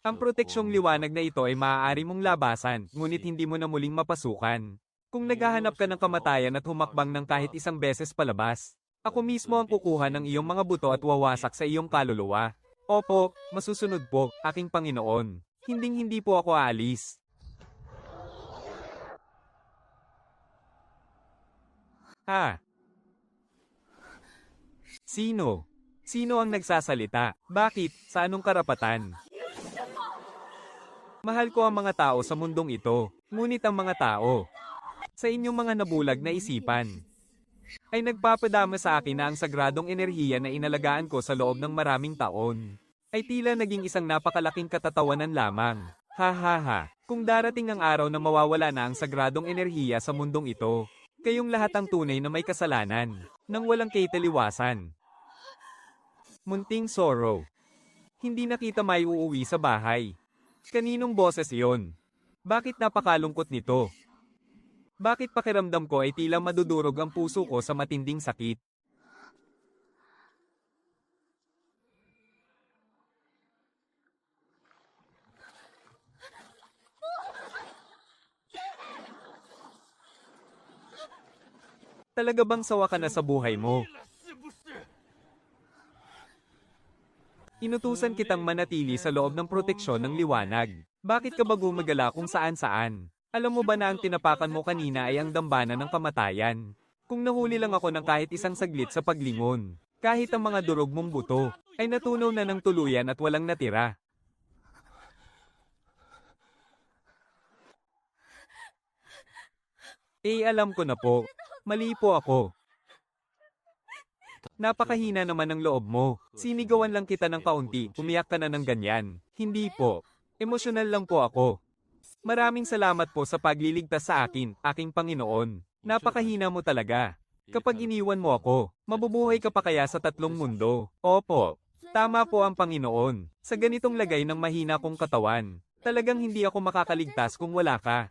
Ang proteksyong liwanag na ito ay maaari mong labasan, ngunit hindi mo na muling mapasukan. Kung naghahanap ka ng kamatayan at humakbang ng kahit isang beses palabas, ako mismo ang kukuha ng iyong mga buto at wawasak sa iyong kaluluwa. Opo, masusunod po, aking Panginoon. Hinding-hindi po ako aalis. Sino? Sino ang nagsasalita? Bakit? Sa anong karapatan? Mahal ko ang mga tao sa mundong ito, ngunit ang mga tao, sa inyong mga nabulag na isipan, ay nagpapadama sa akin na ang sagradong enerhiya na inalagaan ko sa loob ng maraming taon, ay tila naging isang napakalaking katatawanan lamang. Ha ha ha, kung darating ang araw na mawawala na ang sagradong enerhiya sa mundong ito, kayong lahat ang tunay na may kasalanan, nang walang kaitaliwasan. Munting Sorrow. Hindi na kita may uuwi sa bahay. Kaninong boses iyon? Bakit napakalungkot nito? Bakit pakiramdam ko ay tila madudurog ang puso ko sa matinding sakit? Talaga bang sawa ka na sa buhay mo? Inutusan kitang manatili sa loob ng proteksyon ng liwanag. Bakit ka ba gumagala kung saan-saan? Alam mo ba na ang tinapakan mo kanina ay ang dambana ng kamatayan? Kung nahuli lang ako ng kahit isang saglit sa paglingon, kahit ang mga durog mong buto, ay natunaw na ng tuluyan at walang natira. Alam ko na po. Mali po ako. Napakahina naman ng loob mo. Sinigawan lang kita ng kaunti, umiyak ka na ng ganyan. Hindi po. Emosyonal lang po ako. Maraming salamat po sa pagliligtas sa akin, aking Panginoon. Napakahina mo talaga. Kapag iniwan mo ako, mabubuhay ka pa kaya sa tatlong mundo? Opo. Tama po ang Panginoon. Sa ganitong lagay ng mahina kong katawan, talagang hindi ako makakaligtas kung wala ka.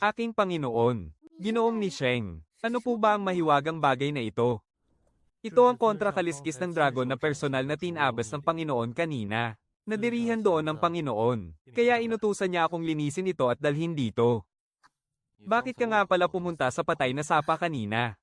Aking Panginoon, Ginoong ni Sheng, ano po ba ang mahiwagang bagay na ito? Ito ang kontra-kaliskis ng dragon na personal na tinabas ng Panginoon kanina. Nadirihan doon ng Panginoon, kaya inutusan niya akong linisin ito at dalhin dito. Bakit ka nga pala pumunta sa patay na sapa kanina?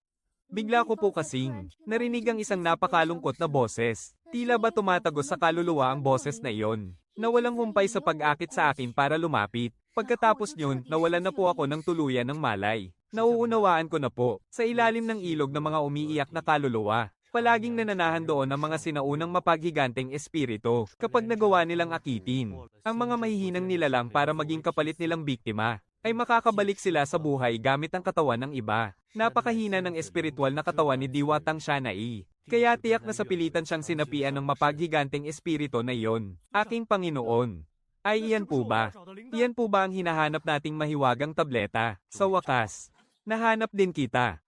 Bigla ko po kasing narinig ang isang napakalungkot na boses. Tila ba tumatagos sa kaluluwa ang boses na iyon, na walang humpay sa pag-akit sa akin para lumapit. Pagkatapos nyon, nawalan na po ako ng tuluyan ng malay. Nauunawaan ko na po, sa ilalim ng ilog ng mga umiiyak na kaluluwa, palaging nananahan doon ang mga sinaunang mapaghiganteng espiritu kapag nagawa nilang akitin. Ang mga mahihinang nilalang para maging kapalit nilang biktima, ay makakabalik sila sa buhay gamit ang katawan ng iba. Napakahina ng espiritual na katawan ni Diwatang Shanai. Kaya tiyak na sa pilitan siyang sinapian ng mapaghiganteng espiritu na iyon. Aking Panginoon. Ay iyan po ba? Iyan po ba ang hinahanap nating mahiwagang tableta? Sa wakas, nahanap din kita.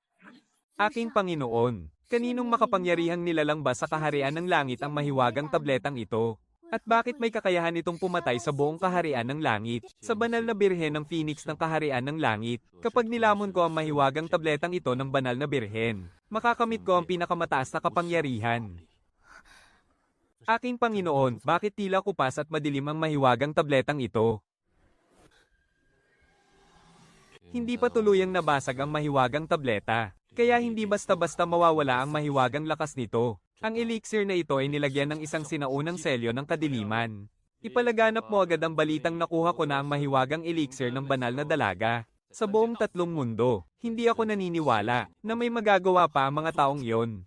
Aking Panginoon, kaninong makapangyarihang nilalang ba sa kaharian ng langit ang mahiwagang tabletang ito? At bakit may kakayahan itong pumatay sa buong kaharian ng langit? Sa banal na birhen ng Phoenix ng kaharian ng langit, kapag nilamon ko ang mahiwagang tabletang ito ng banal na birhen, makakamit ko ang pinakamataas na kapangyarihan. Aking Panginoon, bakit tila kupas at madilim ang mahiwagang tabletang ito? Hindi pa tuluyang nabasag ang mahiwagang tableta, kaya hindi basta-basta mawawala ang mahiwagang lakas nito. Ang elixir na ito ay nilagyan ng isang sinaunang selyo ng kadiliman. Ipalaganap mo agad ang balitang nakuha ko na ang mahiwagang elixir ng banal na dalaga. Sa buong tatlong mundo, hindi ako naniniwala na may magagawa pa ang mga taong iyon.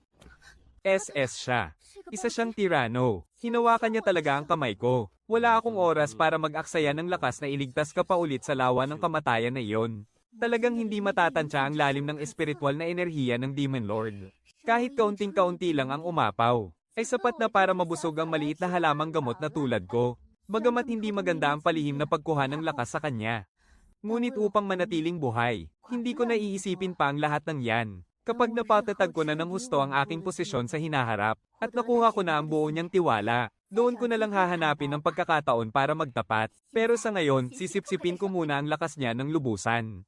SS siya. Isa siyang tirano. Hinawakan niya talaga ang kamay ko. Wala akong oras para mag-aksaya ng lakas na iligtas ka pa ulit sa lawa ng kamatayan na iyon. Talagang hindi matatansya ang lalim ng espiritual na enerhiya ng Demon Lord. Kahit kaunting-kaunti lang ang umapaw, ay sapat na para mabusog ang maliit na halamang gamot na tulad ko. Bagamat hindi maganda ang palihim na pagkuha ng lakas sa kanya. Ngunit upang manatiling buhay, hindi ko naiisipin pa ang lahat ng yan. Kapag napatatag ko na ng husto ang aking posisyon sa hinaharap, at nakuha ko na ang buo niyang tiwala, doon ko na lang hahanapin ang pagkakataon para magtapat. Pero sa ngayon, sisipsipin ko muna ang lakas niya ng lubusan.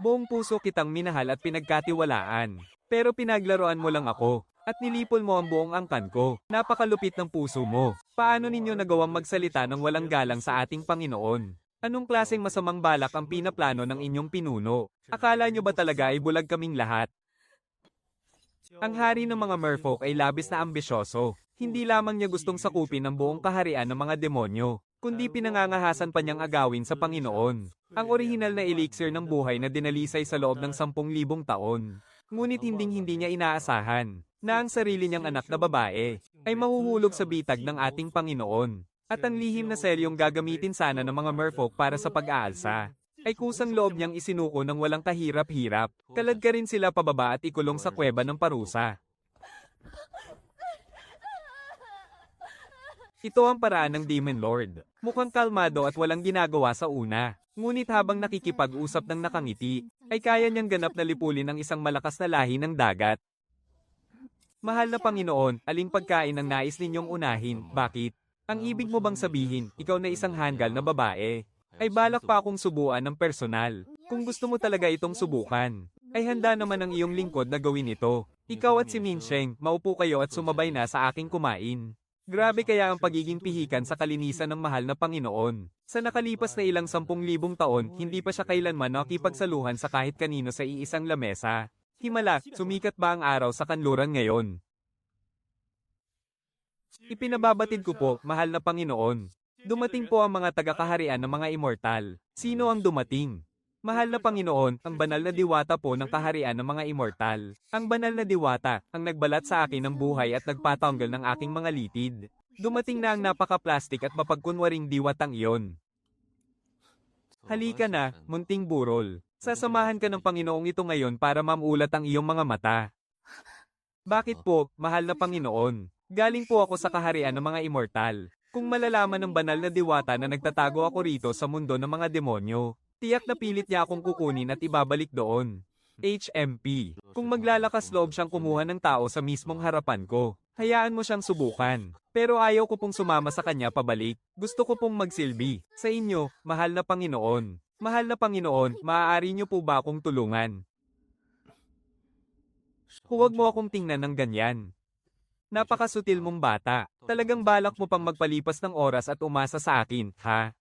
Buong puso kitang minahal at pinagkatiwalaan. Pero pinaglaruan mo lang ako, at nilipol mo ang buong angkan ko. Napakalupit ng puso mo. Paano ninyo nagawang magsalita ng walang galang sa ating Panginoon? Anong klaseng masamang balak ang pinaplano ng inyong pinuno? Akala nyo ba talaga ay bulag kaming lahat? Ang hari ng mga merfolk ay labis na ambisyoso. Hindi lamang niya gustong sakupin ang buong kaharian ng mga demonyo, kundi pinangangahasan pa niyang agawin sa Panginoon. Ang orihinal na elixir ng buhay na dinalisay sa loob ng 10,000 taon. Ngunit hinding-hindi niya inaasahan na ang sarili niyang anak na babae ay mahuhulog sa bitag ng ating Panginoon. At ang lihim na selyong gagamitin sana ng mga merfolk para sa pag-aalsa ay kusang loob niyang isinuko ng walang kahirap-hirap. Kalad ka rin sila pababa at ikulong sa kuweba ng parusa. Ito ang paraan ng Demon Lord. Mukhang kalmado at walang ginagawa sa una. Ngunit habang nakikipag-usap ng nakangiti, ay kaya niyang ganap na lipulin ang isang malakas na lahi ng dagat. Mahal na Panginoon, aling pagkain ang nais ninyong unahin? Bakit? Ang ibig mo bang sabihin, ikaw na isang hanggal na babae? Ay balak pa akong subuan ng personal. Kung gusto mo talaga itong subukan, ay handa naman ang iyong lingkod na gawin ito. Ikaw at si Minsheng, maupo kayo at sumabay na sa aking kumain. Grabe kaya ang pagiging pihikan sa kalinisan ng mahal na Panginoon. Sa nakalipas na ilang 10,000 taon, hindi pa siya kailanman nakipagsaluhan sa kahit kanino sa iisang lamesa. Himala, sumikat ba ang araw sa kanluran ngayon? Ipinababatid ko po, mahal na Panginoon. Dumating po ang mga taga-kaharian ng mga immortal. Sino ang dumating? Mahal na Panginoon, ang banal na diwata po ng kaharian ng mga immortal. Ang banal na diwata, ang nagbalat sa akin ng buhay at nagpatanggal ng aking mga litid. Dumating na ang napaka-plastic at mapagkunwaring diwatang iyon. Halika na, munting burol. Sasamahan ka ng Panginoong ito ngayon para mamulat ang iyong mga mata. Bakit po, mahal na Panginoon? Galing po ako sa kaharian ng mga immortal. Kung malalaman ng banal na diwata na nagtatago ako rito sa mundo ng mga demonyo, tiyak na pilit niya akong kukunin at ibabalik doon. HMP. Kung maglalakas loob siyang kumuha ng tao sa mismong harapan ko, hayaan mo siyang subukan. Pero ayaw ko pong sumama sa kanya pabalik. Gusto ko pong magsilbi. Sa inyo, mahal na Panginoon. Mahal na Panginoon, maaari niyo po ba akong tulungan? Huwag mo akong tingnan ng ganyan. Napakasutil mong bata. Talagang balak mo pang magpalipas ng oras at umasa sa akin, ha?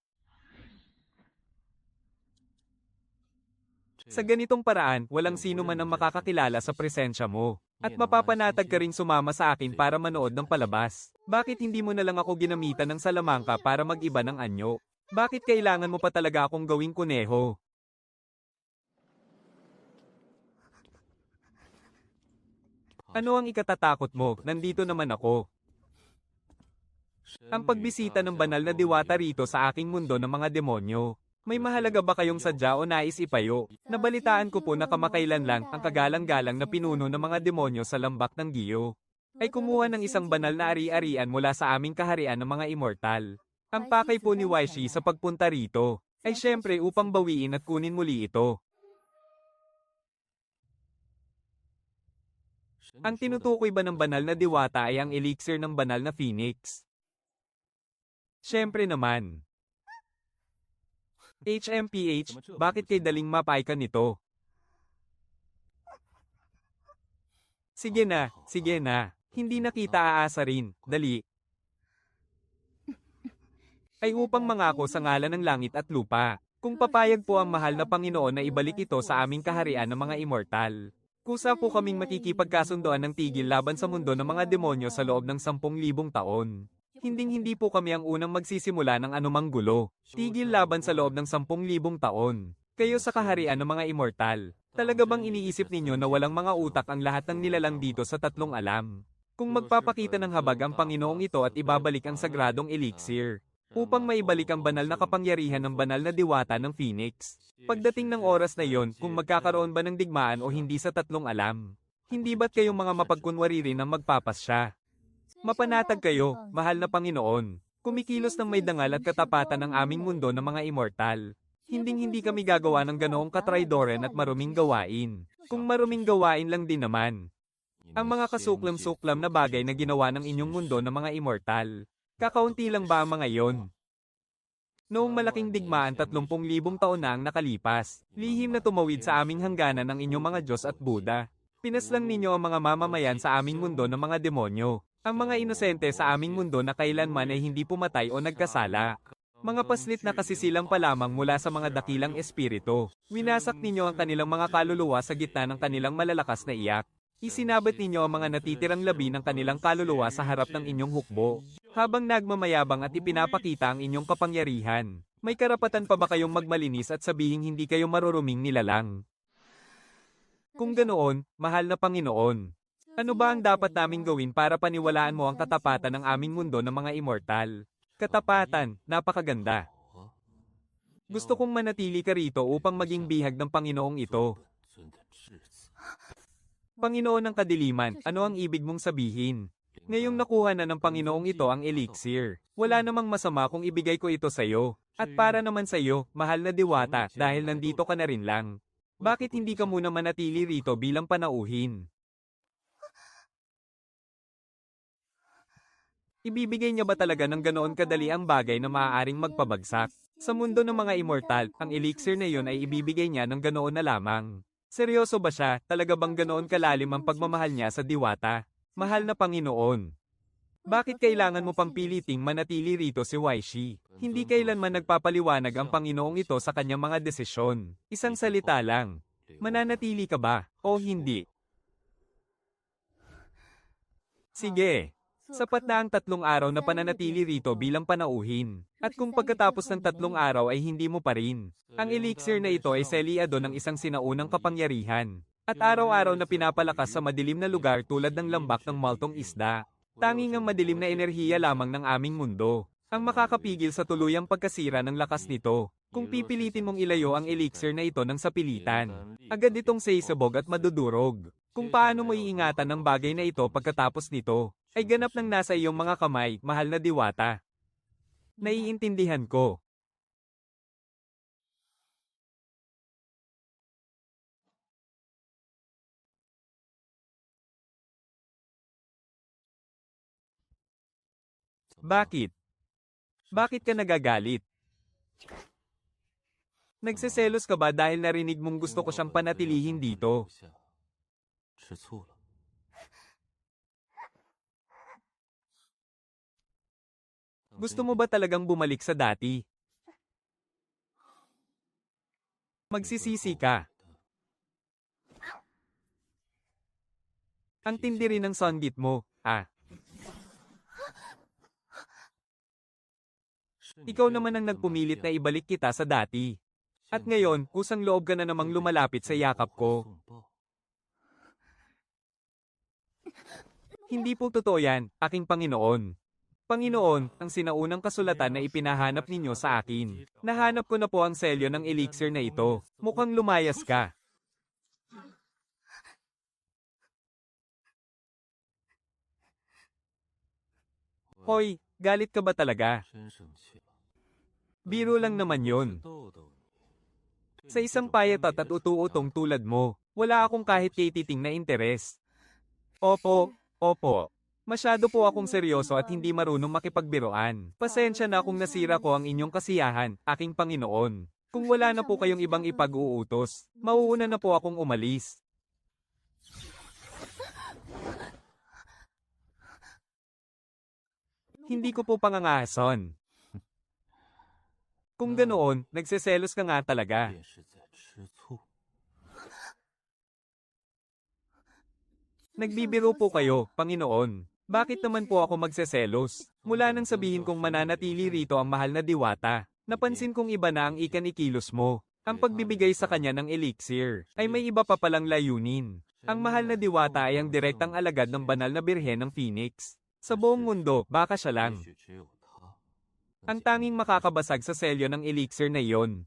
Sa ganitong paraan, walang sino man ang makakakilala sa presensya mo. At mapapanatag ka ring sumama sa akin para manood ng palabas. Bakit hindi mo na lang ako ginamitan ng salamangka para mag-iba ng anyo? Bakit kailangan mo pa talaga akong gawing kuneho? Ano ang ikatatakot mo? Nandito naman ako. Ang pagbisita ng banal na diwata rito sa aking mundo ng mga demonyo. May mahalaga ba kayong sadya o nais ipayo? Nabalitaan ko po na kamakailan lang ang kagalang-galang na pinuno ng mga demonyo sa lambak ng Giyo ay kumuha ng isang banal na ari-arian mula sa aming kaharian ng mga immortal. Ang pakay po ni Waishi sa pagpunta rito ay syempre upang bawiin at kunin muli ito. Ang tinutukoy ba ng banal na diwata ay ang elixir ng banal na phoenix? Syempre naman. HMPH, bakit kay daling mapay ka nito? Sige na, sige na. Hindi na kita aasa rin. Dali. Ay upang mangako sa ngalan ng langit at lupa. Kung papayag po ang mahal na Panginoon na ibalik ito sa aming kaharian ng mga immortal. Kusa po kaming makikipagkasundoan ng tigil laban sa mundo ng mga demonyo sa loob ng 10,000 taon. Hinding-hindi po kami ang unang magsisimula ng anumang gulo. Tigil laban sa loob ng 10,000 taon. Kayo sa kaharian ng mga immortal. Talaga bang iniisip ninyo na walang mga utak ang lahat ng nilalang dito sa tatlong alam? Kung magpapakita ng habag ang Panginoong ito at ibabalik ang sagradong elixir, upang maibalik ang banal na kapangyarihan ng banal na diwata ng Phoenix. Pagdating ng oras na yon, kung magkakaroon ba ng digmaan o hindi sa tatlong alam, hindi ba't kayong mga mapagkunwari rin ang magpapasya? Mapanatag kayo, mahal na Panginoon. Kumikilos ng may dangal at katapatan ng aming mundo ng mga immortal. Hinding-hindi kami gagawa ng ganoong katraydoren at maruming gawain. Kung maruming gawain lang din naman. Ang mga kasuklam-suklam na bagay na ginawa ng inyong mundo ng mga immortal. Kakaunti lang ba ang mga yon? Noong malaking digmaan 30,000 taon na ang nakalipas, lihim na tumawid sa aming hangganan ang inyong mga Diyos at Buddha. Pinaslang ninyo ang mga mamamayan sa aming mundo ng mga demonyo. Ang mga inosente sa aming mundo na kailanman ay hindi pumatay o nagkasala. Mga paslit na kasisilang pa lamang mula sa mga dakilang espiritu. Winasak ninyo ang kanilang mga kaluluwa sa gitna ng kanilang malalakas na iyak. Isinabit ninyo ang mga natitirang labi ng kanilang kaluluwa sa harap ng inyong hukbo. Habang nagmamayabang at ipinapakita ang inyong kapangyarihan. May karapatan pa ba kayong magmalinis at sabihing hindi kayo maruruming nilalang? Kung ganoon, mahal na Panginoon. Ano ba ang dapat naming gawin para paniwalaan mo ang katapatan ng aming mundo ng mga immortal? Katapatan, napakaganda. Gusto kong manatili ka rito upang maging bihag ng Panginoong ito. Panginoon ng kadiliman, ano ang ibig mong sabihin? Ngayong nakuha na ng Panginoong ito ang elixir. Wala namang masama kung ibigay ko ito sa iyo. At para naman sa iyo, mahal na diwata, dahil nandito ka na rin lang. Bakit hindi ka muna manatili rito bilang panauhin? Ibibigay niya ba talaga ng ganoon kadali ang bagay na maaaring magpabagsak? Sa mundo ng mga immortal, ang elixir na iyon ay ibibigay niya ng ganoon na lamang. Seryoso ba siya? Talaga bang ganoon kalalim ang pagmamahal niya sa diwata? Mahal na Panginoon. Bakit kailangan mo pang piliting manatili rito si Waishi? Hindi kailanman nagpapaliwanag ang Panginoong ito sa kanyang mga desisyon. Isang salita lang. Mananatili ka ba? O hindi? Sige. Sapat na ang 3 araw na pananatili rito bilang panauhin. At kung pagkatapos ng 3 araw ay hindi mo pa rin, ang elixir na ito ay seliado ng isang sinaunang kapangyarihan. At araw-araw na pinapalakas sa madilim na lugar tulad ng lambak ng maltong isda. Tanging ang madilim na enerhiya lamang ng aming mundo ang makakapigil sa tuluyang pagkasira ng lakas nito. Kung pipilitin mong ilayo ang elixir na ito ng sapilitan, agad itong sisabog at madudurog. Kung paano mo iingatan ang bagay na ito pagkatapos nito, ay ganap ng nasa iyong mga kamay, mahal na diwata. Naiintindihan ko. Bakit? Bakit ka nagagalit? Nagseselos ka ba dahil narinig mong gusto ko siyang panatilihin dito? Gusto mo ba talagang bumalik sa dati? Magsisisi ka. Ang tindi rin ng sunbit mo, ah. Ikaw naman ang nagpumilit na ibalik kita sa dati. At ngayon, kusang loob ka na namang lumalapit sa yakap ko. Hindi po totoo yan, aking Panginoon. Panginoon, ang sinaunang kasulatan na ipinahanap ninyo sa akin. Nahanap ko na po ang selyo ng elixir na ito. Mukhang lumayas ka. Hoy, galit ka ba talaga? Biro lang naman yon. Sa isang payatot at utu-utong tulad mo, wala akong kahit kay-titing na interes. Opo, opo. Masyado po akong seryoso at hindi marunong makipagbiroan. Pasensya na kung nasira ko ang inyong kasiyahan, aking Panginoon. Kung wala na po kayong ibang ipag-uutos, mauuna na po akong umalis. Hindi ko po pangangahason. Kung ganoon, nagseselos ka nga talaga. Nagbibiro po kayo, Panginoon. Bakit naman po ako magseselos? Mula nang sabihin kong mananatili rito ang mahal na diwata, napansin kong iba na ang ikanikilos mo. Ang pagbibigay sa kanya ng elixir ay may iba pa palang layunin. Ang mahal na diwata ay ang direktang alagad ng banal na birhen ng Phoenix. Sa buong mundo, baka siya lang ang tanging makakabasag sa selyo ng elixir na iyon.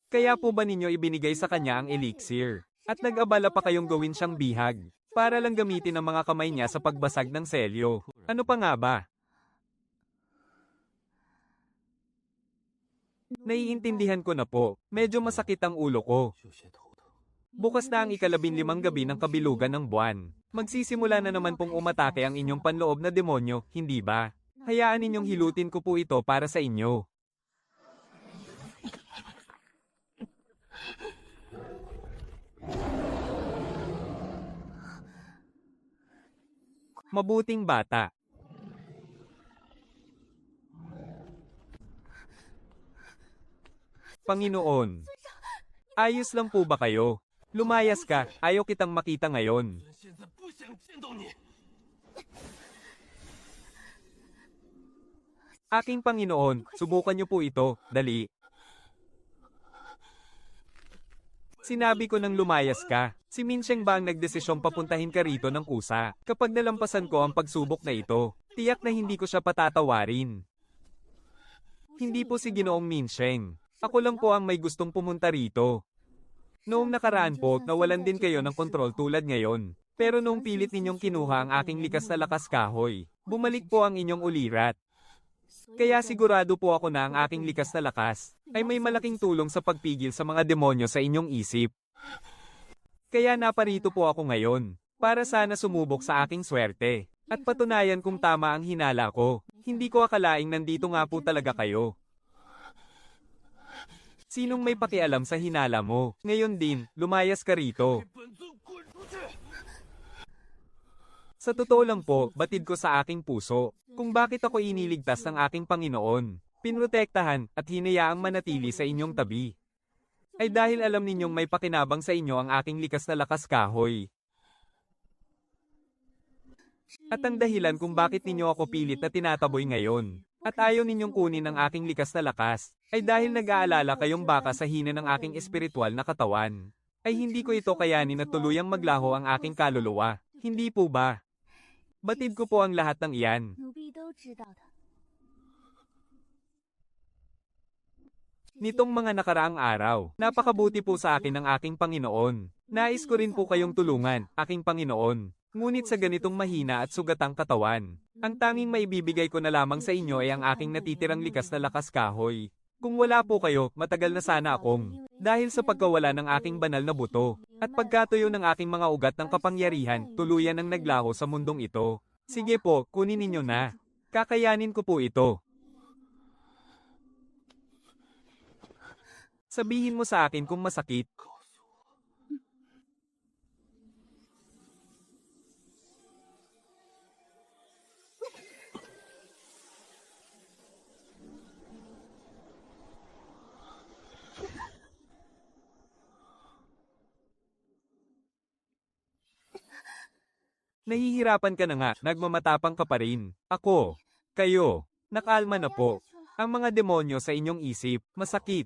Kaya po ba ninyo ibinigay sa kanya ang elixir? At nag-abala pa kayong gawin siyang bihag, para lang gamitin ang mga kamay niya sa pagbasag ng selyo. Ano pa nga ba? Naiintindihan ko na po, medyo masakit ang ulo ko. Bukas na ang 15 gabi ng kabilugan ng buwan. Magsisimula na naman pong umatake ang inyong panloob na demonyo, hindi ba? Hayaan ninyong hilutin ko po ito para sa inyo. Mabuting bata. Panginoon, ayos lang po ba kayo? Lumayas ka, ayaw kitang makita ngayon. Aking Panginoon, subukan niyo po ito, dali. Sinabi ko nang lumayas ka. Si Minsheng ba ang nagdesisyong papuntahin ka rito ng kusa? Kapag nalampasan ko ang pagsubok na ito, tiyak na hindi ko siya patatawarin. Hindi po si Ginoong Minsheng. Ako lang po ang may gustong pumunta rito. Noong nakaraan po, nawalan din kayo ng kontrol tulad ngayon. Pero noong pilit ninyong kinuha ang aking likas na lakas kahoy, bumalik po ang inyong ulirat. Kaya sigurado po ako na ang aking likas na lakas ay may malaking tulong sa pagpigil sa mga demonyo sa inyong isip. Kaya naparito po ako ngayon, para sana sumubok sa aking swerte, at patunayan kung tama ang hinala ko. Hindi ko akalaing nandito nga po talaga kayo. Sinong may pakialam sa hinala mo? Ngayon din, lumayas ka rito. Sa totoo lang po, batid ko sa aking puso, kung bakit ako iniligtas ng aking Panginoon, pinrotektahan at hinayaang manatili sa inyong tabi. Ay dahil alam ninyong may pakinabang sa inyo ang aking likas na lakas kahoy. At ang dahilan kung bakit ninyo ako pilit na tinataboy ngayon, at ayaw ninyong kunin ang aking likas na lakas, ay dahil nag-aalala kayong baka sa hina ng aking espiritual na katawan. Ay hindi ko ito kayanin na tuluyang maglaho ang aking kaluluwa, hindi po ba? Batid ko po ang lahat ng iyan. Nitong mga nakaraang araw, napakabuti po sa akin ng aking Panginoon. Nais ko rin po kayong tulungan, aking Panginoon. Ngunit sa ganitong mahina at sugatang katawan, ang tanging maibibigay ko na lamang sa inyo ay ang aking natitirang likas na lakas kahoy. Kung wala po kayo, matagal na sana akong, dahil sa pagkawala ng aking banal na buto, at pagkatuyo ng aking mga ugat ng kapangyarihan, tuluyan ang naglaho sa mundong ito. Sige po, kunin ninyo na. Kakayanin ko po ito. Sabihin mo sa akin kung masakit. Nahihirapan ka na nga, nagmamatapang ka pa rin. Ako, kayo, nakalma na po. Ang mga demonyo sa inyong isip, masakit.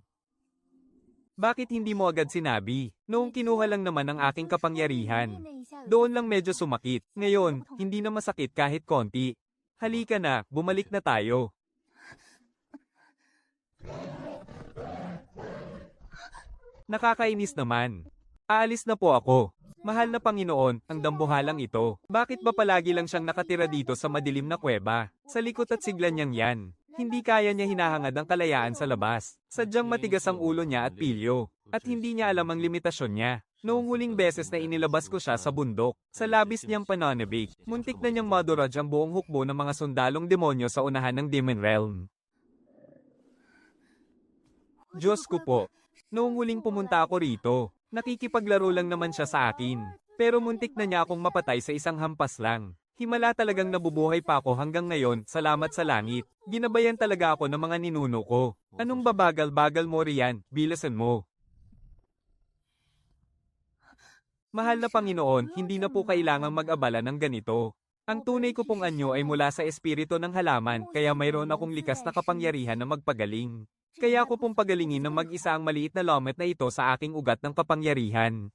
Bakit hindi mo agad sinabi? Noong kinuha lang naman ang aking kapangyarihan. Doon lang medyo sumakit. Ngayon, hindi na masakit kahit konti. Halika na, bumalik na tayo. Nakakainis naman. Aalis na po ako. Mahal na Panginoon, ang dambuhalang ito. Bakit ba palagi lang siyang nakatira dito sa madilim na kuweba? Sa likod at siglan niyang yan. Hindi kaya niya hinahangad ang kalayaan sa labas. Sadyang matigas ang ulo niya at pilyo. At hindi niya alam ang limitasyon niya. Noong huling beses na inilabas ko siya sa bundok, sa labis niyang pananabik, muntik na niyang maduraj ang buong hukbo ng mga sundalong demonyo sa unahan ng Demon Realm. Diyos ko po. Noong huling pumunta ako rito, nakikipaglaro lang naman siya sa akin. Pero muntik na niya akong mapatay sa isang hampas lang. Himala talagang nabubuhay pa ako hanggang ngayon, salamat sa langit. Ginabayan talaga ako ng mga ninuno ko. Anong babagal-bagal mo riyan, bilasan mo. Mahal na Panginoon, hindi na po kailangang mag-abala ng ganito. Ang tunay ko pong anyo ay mula sa espiritu ng halaman, kaya mayroon akong likas na kapangyarihan na magpagaling. Kaya ko pong pagalingin ng mag-isa ang maliit na lomet na ito sa aking ugat ng kapangyarihan.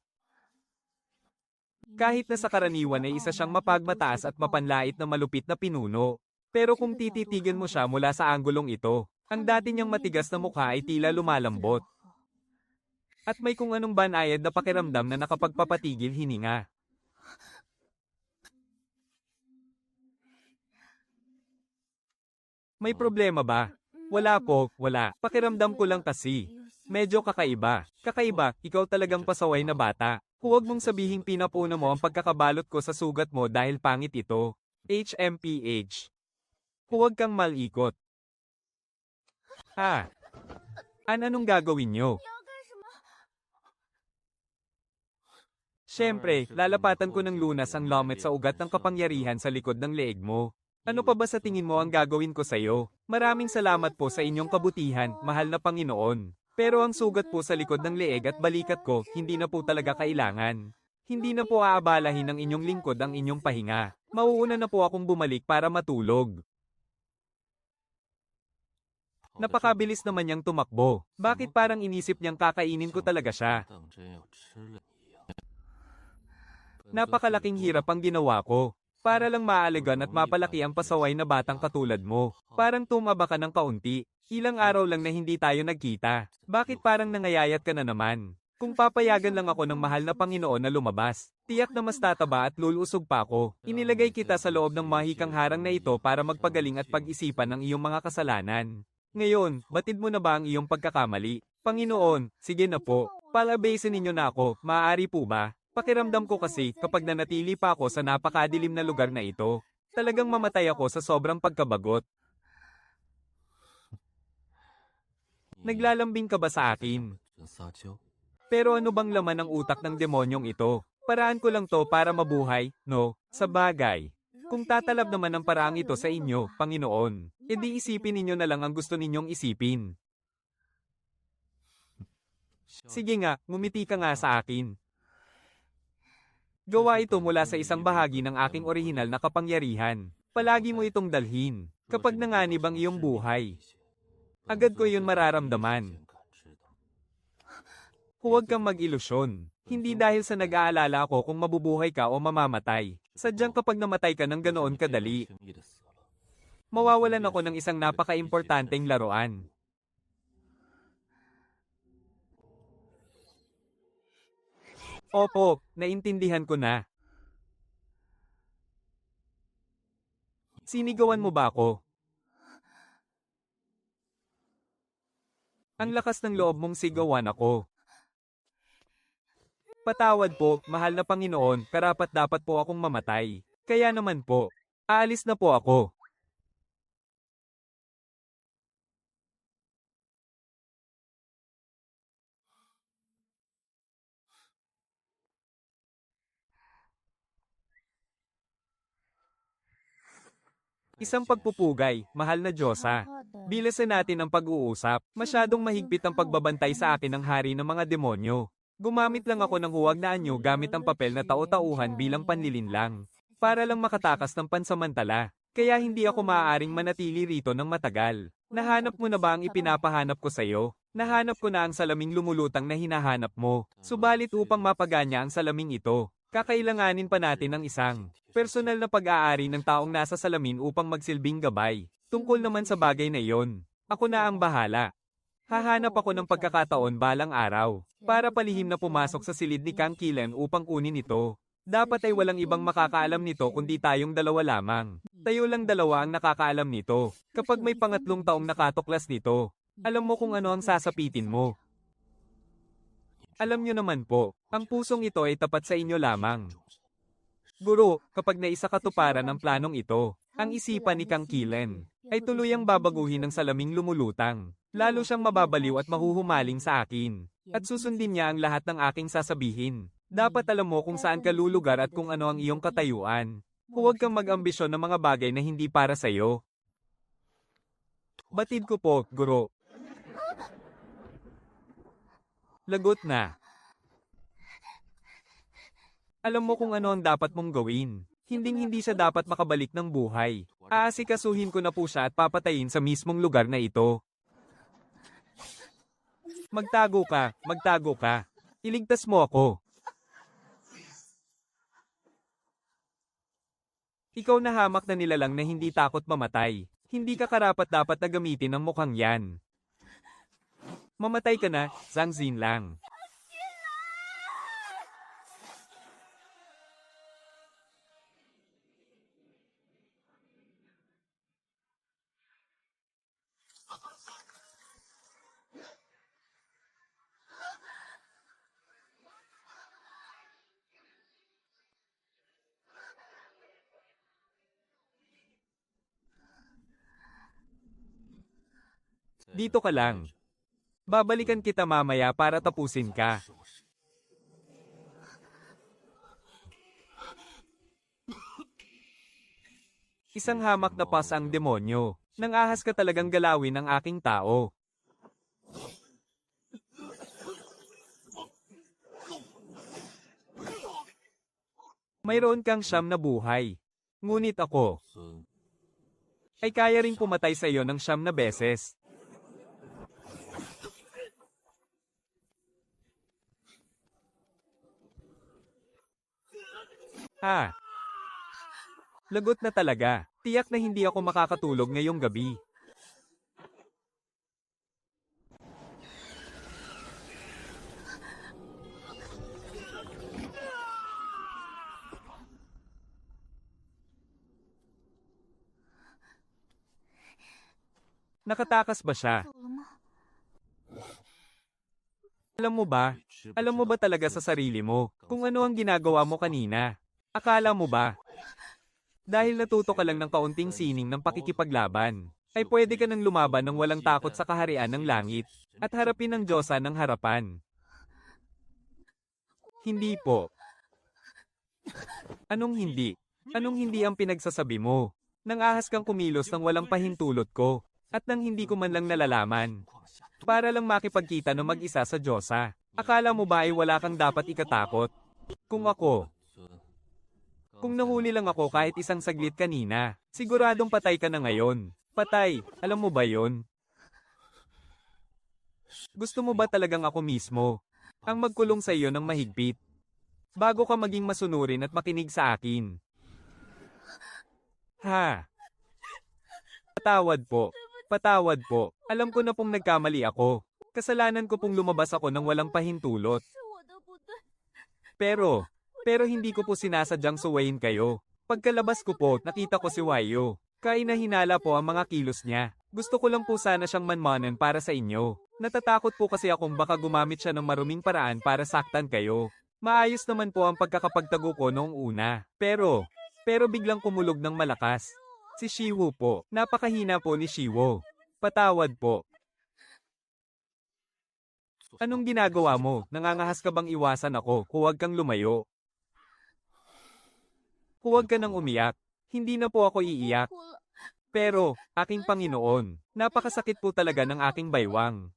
Kahit na sa karaniwan ay isa siyang mapagmataas at mapanlait na malupit na pinuno. Pero kung tititigan mo siya mula sa anggulong ito, ang dati niyang matigas na mukha ay tila lumalambot. At may kung anong banayad na pakiramdam na nakapagpapatigil hininga. May problema ba? Wala po, wala. Pakiramdam ko lang kasi. Medyo kakaiba. Kakaiba, ikaw talagang pasaway na bata. Huwag mong sabihing pinapuna mo ang pagkakabalot ko sa sugat mo dahil pangit ito. HMPH. Huwag kang malikot. Ha? Anong gagawin nyo? Siyempre, lalapatan ko ng lunas ang lomet sa ugat ng kapangyarihan sa likod ng leeg mo. Ano pa ba sa tingin mo ang gagawin ko sa'yo? Maraming salamat po sa inyong kabutihan, mahal na Panginoon. Pero ang sugat po sa likod ng leeg at balikat ko, hindi na po talaga kailangan. Hindi na po aabalahin ng inyong lingkod ang inyong pahinga. Mauuna na po akong bumalik para matulog. Napakabilis naman niyang tumakbo. Bakit parang inisip niyang kakainin ko talaga siya? Napakalaking hirap ang ginawa ko. Para lang maaligan at mapalaki ang pasaway na batang katulad mo. Parang tumaba ka ng kaunti. Ilang araw lang na hindi tayo nagkita. Bakit parang nangayayat ka na naman? Kung papayagan lang ako ng mahal na Panginoon na lumabas, tiyak na mas tataba at lulusog pa ako. Inilagay kita sa loob ng mahikang harang na ito para magpagaling at pag-isipan ang iyong mga kasalanan. Ngayon, batid mo na ba ang iyong pagkakamali? Panginoon, sige na po. Palabasin ninyo na ako, maaari po ba? Pakiramdam ko kasi kapag nanatili pa ako sa napakadilim na lugar na ito, talagang mamatay ako sa sobrang pagkabagot. Naglalambing ka ba sa akin? Pero ano bang laman ng utak ng demonyong ito? Paraan ko lang to para mabuhay, no? Sa bagay. Kung tatalab naman ang paraang ito sa inyo, Panginoon, edi isipin ninyo na lang ang gusto ninyong isipin. Sige nga, ngumiti ka nga sa akin. Gawa ito mula sa isang bahagi ng aking orihinal na kapangyarihan. Palagi mo itong dalhin. Kapag nanganib ang iyong buhay, agad ko iyon mararamdaman. Huwag kang mag-ilusyon. Hindi dahil sa nag-aalala ako kung mabubuhay ka o mamamatay. Sadyang kapag namatay ka ng ganoon kadali, mawawalan ako ng isang napaka-importanteng laruan. Opo, naintindihan ko na. Sinigawan mo ba ako? Ang lakas ng loob mong sigawan ako. Patawad po, mahal na Panginoon, karapat dapat po akong mamatay. Kaya naman po. Aalis na po ako. Isang pagpupugay, mahal na Diyosa. Bilasan natin ang pag-uusap. Masyadong mahigpit ang pagbabantay sa akin ng hari ng mga demonyo. Gumamit lang ako ng huwag na anyo gamit ang papel na tau-tauhan bilang panlilinlang. Para lang makatakas ng pansamantala. Kaya hindi ako maaaring manatili rito ng matagal. Nahanap mo na ba ang ipinapahanap ko sa'yo? Nahanap ko na ang salaming lumulutang na hinahanap mo. Subalit upang mapaganya ang salaming ito, kakailanganin pa natin ng isang personal na pag-aari ng taong nasa salamin upang magsilbing gabay. Tungkol naman sa bagay na iyon, ako na ang bahala. Hahanap ako ng pagkakataon balang araw, para palihim na pumasok sa silid ni Kang Qilen upang kunin ito. Dapat ay walang ibang makakaalam nito kundi tayong dalawa lamang. Tayo lang dalawa ang nakakaalam nito. Kapag may pangatlong taong nakatuklas nito, alam mo kung ano ang sasapitin mo. Alam nyo naman po, ang pusong ito ay tapat sa inyo lamang. Guro, kapag naisakatuparan ang planong ito, ang isipan ni Kang Qilen ay tuluyang babaguhin ng salaming lumulutang. Lalo siyang mababaliw at mahuhumaling sa akin. At susundin niya ang lahat ng aking sasabihin. Dapat alam mo kung saan ka lulugar at kung ano ang iyong katayuan. Huwag kang mag-ambisyon ng mga bagay na hindi para sa'yo. Batid ko po, Guro. Lagot na. Alam mo kung ano ang dapat mong gawin. Hinding-hindi siya dapat makabalik ng buhay. Aasikasuhin ko na po siya at papatayin sa mismong lugar na ito. Magtago ka, magtago ka. Iligtas mo ako. Ikaw na hamak na nilalang na hindi takot mamatay. Hindi ka karapat-dapat na gamitin ang mukhang yan. Mamatay ka na, Zhang Xinlang. Dito ka lang. Babalikan kita mamaya para tapusin ka. Isang hamak na pas ang demonyo. Nang ahas ka talagang galawin ng aking tao. Mayroon kang siyam na buhay. Ngunit ako ay kaya ring pumatay sa iyo ng siyam na beses. Ha? Lagot na talaga. Tiyak na hindi ako makakatulog ngayong gabi. Nakatakas ba siya? Alam mo ba? Alam mo ba talaga sa sarili mo kung ano ang ginagawa mo kanina? Akala mo ba? Dahil natuto ka lang ng kaunting sining ng pakikipaglaban, ay pwede ka nang lumaban ng walang takot sa kaharian ng langit, at harapin ang Diyosa ng harapan. Hindi po. Anong hindi? Anong hindi ang pinagsasabi mo? Nang ahas kang kumilos ng walang pahintulot ko, at nang hindi ko man lang nalalaman. Para lang makipagkita ng mag-isa sa Diyosa. Akala mo ba ay wala kang dapat ikatakot? Kung nahuli lang ako kahit isang saglit kanina, siguradong patay ka na ngayon. Patay, alam mo ba yon? Gusto mo ba talagang ako mismo ang magkulong sa iyo ng mahigpit? Bago ka maging masunurin at makinig sa akin. Ha? Patawad po. Patawad po. Alam ko na pong nagkamali ako. Kasalanan ko pong lumabas ako ng walang pahintulot. Pero hindi ko po sinasadyang suwayin kayo. Pagkalabas ko po, nakita ko si Wayo. Kainahinala po ang mga kilos niya. Gusto ko lang po sana siyang manmanan para sa inyo. Natatakot po kasi akong baka gumamit siya ng maruming paraan para saktan kayo. Maayos naman po ang pagkakapagtago ko noong una. Pero Pero biglang kumulog ng malakas. Si Shiwo po. Napakahina po ni Shiwo. Patawad po. Anong ginagawa mo? Nangangahas ka bang iwasan ako? Huwag kang lumayo. Huwag ka nang umiyak. Hindi na po ako iiyak. Pero, aking Panginoon, napakasakit po talaga ng aking baywang.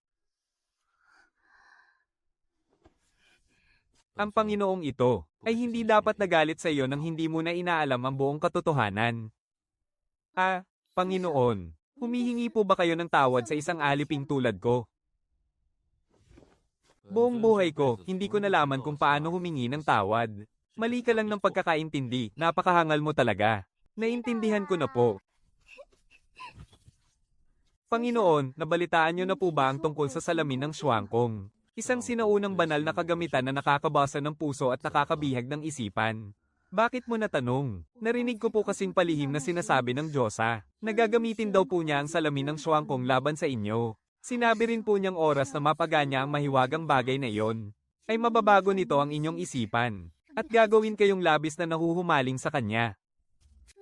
Ang Panginoong ito ay hindi dapat nagalit sa iyo nang hindi mo na inaalam ang buong katotohanan. Ah, Panginoon, humihingi po ba kayo ng tawad sa isang aliping tulad ko? Buong buhay ko, hindi ko nalaman kung paano humingi ng tawad. Mali ka lang ng pagkakaintindi, napakahangal mo talaga. Naintindihan ko na po. Panginoon, nabalitaan niyo na po ba ang tungkol sa salamin ng Shuangkong? Isang sinaunang banal na kagamitan na nakakabasa ng puso at nakakabihag ng isipan. Bakit mo natanong? Narinig ko po kasing palihim na sinasabi ng Diyosa. Nagagamitin daw po niya ang salamin ng Shuangkong laban sa inyo. Sinabi rin po niyang oras na mapaganya ang mahiwagang bagay na iyon. Ay mababago nito ang inyong isipan. At gagawin kayong labis na nahuhumaling sa kanya.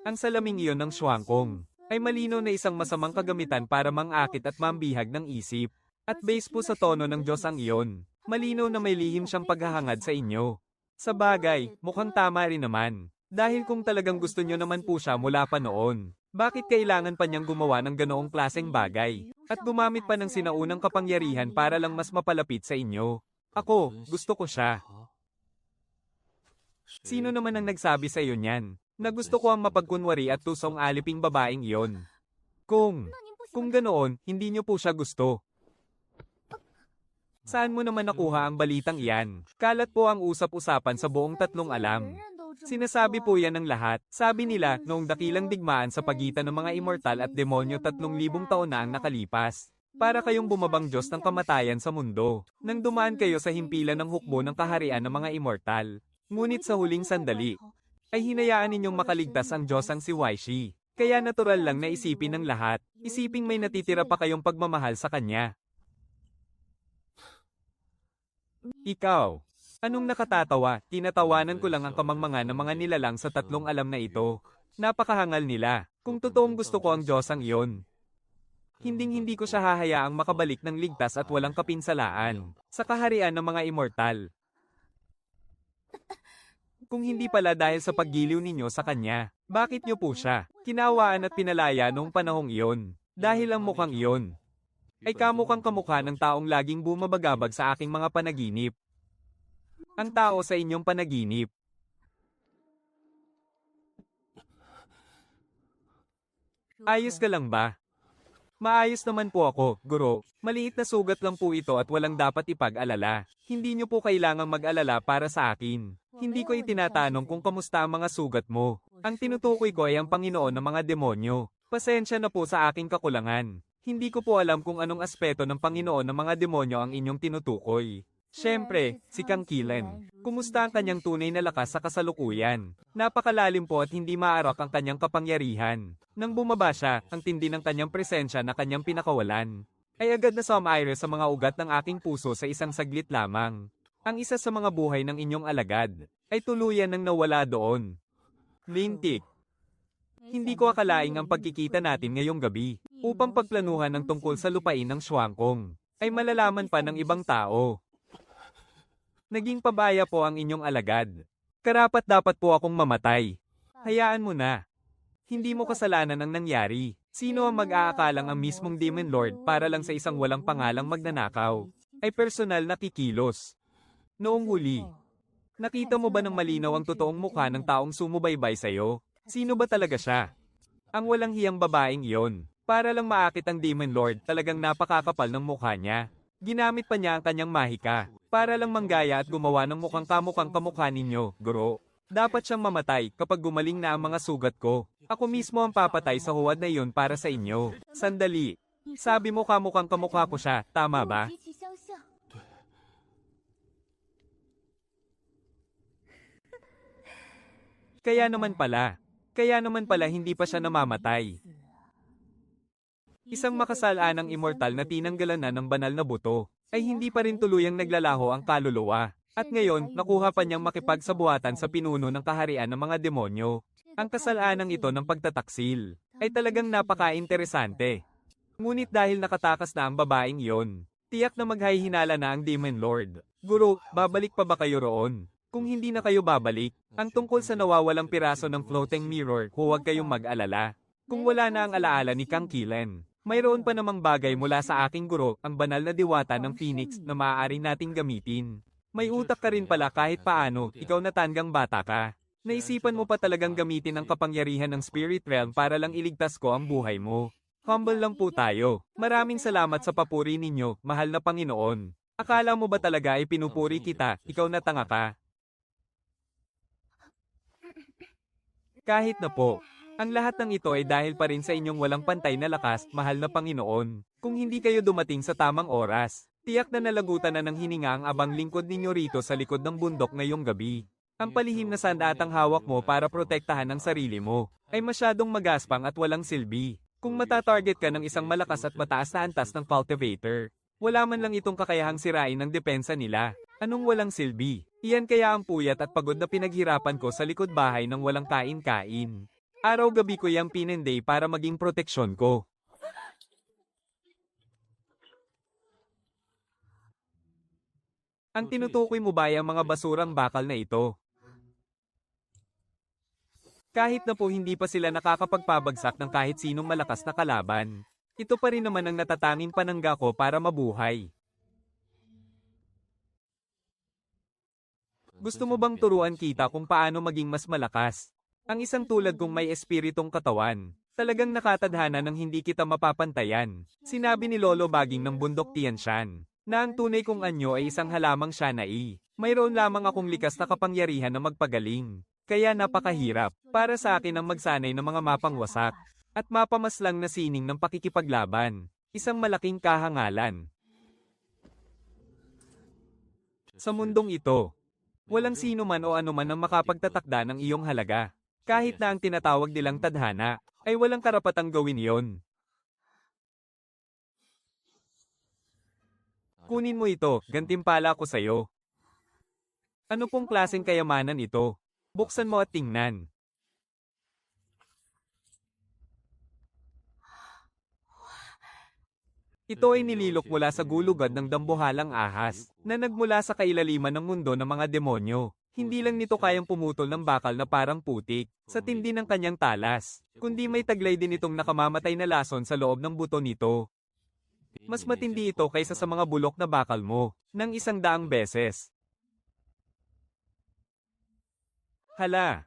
Ang salaming iyon ng Shuangkong ay malinaw na isang masamang kagamitan para mangakit at mambihag ng isip. At base po sa tono ng Diyos ang iyon, malinaw na may lihim siyang paghahangad sa inyo. Sa bagay, mukhang tama rin naman. Dahil kung talagang gusto niyo naman po siya mula pa noon, bakit kailangan pa niyang gumawa ng ganoong klaseng bagay? At gumamit pa ng sinaunang kapangyarihan para lang mas mapalapit sa inyo. Ako, gusto ko siya. Sino naman ang nagsabi sa iyo niyan? Na gusto ko ang mapagkunwari at tusong aliping babaeng iyon. Kung ganoon, hindi niyo po siya gusto. Saan mo naman nakuha ang balitang iyan? Kalat po ang usap-usapan sa buong tatlong alam. Sinasabi po yan ng lahat. Sabi nila, noong dakilang digmaan sa pagitan ng mga immortal at demonyo 3,000 taon na ang nakalipas. Para kayong bumabang Diyos ng kamatayan sa mundo. Nang dumaan kayo sa himpilan ng hukbo ng kaharian ng mga immortal. Ngunit sa huling sandali, ay hinayaan ninyong makaligtas ang Diyosang si Waishi. Kaya natural lang na isipin ng lahat, isiping may natitira pa kayong pagmamahal sa Kanya. Ikaw, anong nakatatawa? Tinatawanan ko lang ang kamangmangan ng mga nilalang sa tatlong alam na ito. Napakahangal nila. Kung totoong gusto ko ang Diyosang iyon, hinding-hindi ko siya hahayaang makabalik ng ligtas at walang kapinsalaan sa kaharian ng mga immortal. Kung hindi pala dahil sa paggiliw ninyo sa kanya, bakit niyo po siya kinawaan at pinalaya noong panahong iyon? Dahil ang mukhang iyon ay kamukhang kamukha ng taong laging bumabagabag sa aking mga panaginip. Ang tao sa inyong panaginip. Ayos ka lang ba? Maayos naman po ako, guro. Maliit na sugat lang po ito at walang dapat ipag-alala. Hindi niyo po kailangang mag-alala para sa akin. Hindi ko itinatanong kung kamusta ang mga sugat mo. Ang tinutukoy ko ay ang Panginoon ng mga demonyo. Pasensya na po sa aking kakulangan. Hindi ko po alam kung anong aspeto ng Panginoon ng mga demonyo ang inyong tinutukoy. Siyempre, si Kang Kilen. Kumusta ang kanyang tunay na lakas sa kasalukuyan? Napakalalim po at hindi maarak ang kanyang kapangyarihan. Nang bumaba siya, ang tindi ng kanyang presensya na kanyang pinakawalan, ay agad na sumaire sa mga ugat ng aking puso sa isang saglit lamang. Ang isa sa mga buhay ng inyong alagad, ay tuluyan nang nawala doon. Lintik. Hindi ko akalaing ang pagkikita natin ngayong gabi, upang pagplanuhan ng tungkol sa lupain ng Shuangkong, ay malalaman pa ng ibang tao. Naging pabaya po ang inyong alagad. Karapat-dapat po akong mamatay. Hayaan mo na. Hindi mo kasalanan ang nangyari. Sino ang mag-aakalang ang mismong Demon Lord para lang sa isang walang pangalang magnanakaw? Ay personal na kikilos. Noong huli, nakita mo ba ng malinaw ang totoong mukha ng taong sumubaybay sa'yo? Sino ba talaga siya? Ang walang hiyang babaeng iyon. Para lang maakit ang Demon Lord, talagang napakakapal ng mukha niya. Ginamit pa niya ang kanyang mahika, para lang manggaya at gumawa ng mukhang kamukhang kamukha ninyo, guro. Dapat siyang mamatay kapag gumaling na ang mga sugat ko. Ako mismo ang papatay sa huwad na iyon para sa inyo. Sandali. Sabi mo kamukhang kamukha ko siya, tama ba? Kaya naman pala hindi pa siya namamatay. Isang makasalanang immortal na tinanggalan na ng banal na buto, ay hindi pa rin tuluyang naglalaho ang kaluluwa. At ngayon, nakuha pa niyang makipagsabuhatan sa pinuno ng kaharian ng mga demonyo. Ang kasalanang ito ng pagtataksil ay talagang napaka-interesante. Ngunit dahil nakatakas na ang babaeng iyon, tiyak na maghahihinala na ang Demon Lord. Guro, babalik pa ba kayo roon? Kung hindi na kayo babalik, ang tungkol sa nawawalang piraso ng floating mirror, huwag kayong mag-alala. Kung wala na ang alaala ni Kang Kilen, mayroon pa namang bagay mula sa aking guro, ang banal na diwata ng Phoenix na maaari nating gamitin. May utak ka rin pala kahit paano, ikaw na tanggang bata ka. Naisipan mo pa talagang gamitin ang kapangyarihan ng Spirit Realm para lang iligtas ko ang buhay mo. Humble lang po tayo. Maraming salamat sa papuri ninyo, mahal na Panginoon. Akala mo ba talaga ay pinupuri kita, ikaw na tanga ka? Kahit na po. Ang lahat ng ito ay dahil pa rin sa inyong walang pantay na lakas, mahal na Panginoon. Kung hindi kayo dumating sa tamang oras, tiyak na nalagutan na ng hininga ang abang lingkod ninyo rito sa likod ng bundok ngayong gabi. Ang palihim na sandatang hawak mo para protektahan ang sarili mo, ay masyadong magaspang at walang silbi. Kung matatarget ka ng isang malakas at mataas na antas ng cultivator, wala man lang itong kakayahang sirain ang depensa nila. Anong walang silbi? Iyan kaya ang puyat at pagod na pinaghirapan ko sa likod bahay ng walang kain-kain. Araw-gabi ko yang pinenday para maging proteksyon ko. Ang tinutukoy mo ba ay ang mga basurang bakal na ito? Kahit na po hindi pa sila nakakapagpabagsak ng kahit sinong malakas na kalaban, ito pa rin naman ang natatanging panangga ko para mabuhay. Gusto mo bang turuan kita kung paano maging mas malakas? Ang isang tulad kong may espiritong katawan, talagang nakatadhana ng hindi kita mapapantayan. Sinabi ni Lolo Baging ng Bundok Tianshan, na ang tunay kong anyo ay isang halamang Shanai. Mayroon lamang akong likas na kapangyarihan na magpagaling. Kaya napakahirap, para sa akin ang magsanay ng mga mapang wasak, at mapamaslang na sining ng pakikipaglaban. Isang malaking kahangalan. Sa mundong ito, walang sino man o anuman ang makapagtatakda ng iyong halaga. Kahit na ang tinatawag nilang tadhana, ay walang karapatang gawin iyon. Kunin mo ito, gantimpala ko sa'yo. Ano pong klaseng kayamanan ito? Buksan mo at tingnan. Ito ay nililok mula sa gulugad ng dambuhalang ahas, na nagmula sa kailaliman ng mundo ng mga demonyo. Hindi lang nito kayang pumutol ng bakal na parang putik, sa tindi ng kanyang talas, kundi may taglay din itong nakamamatay na lason sa loob ng buto nito. Mas matindi ito kaysa sa mga bulok na bakal mo, ng 100 beses. Hala!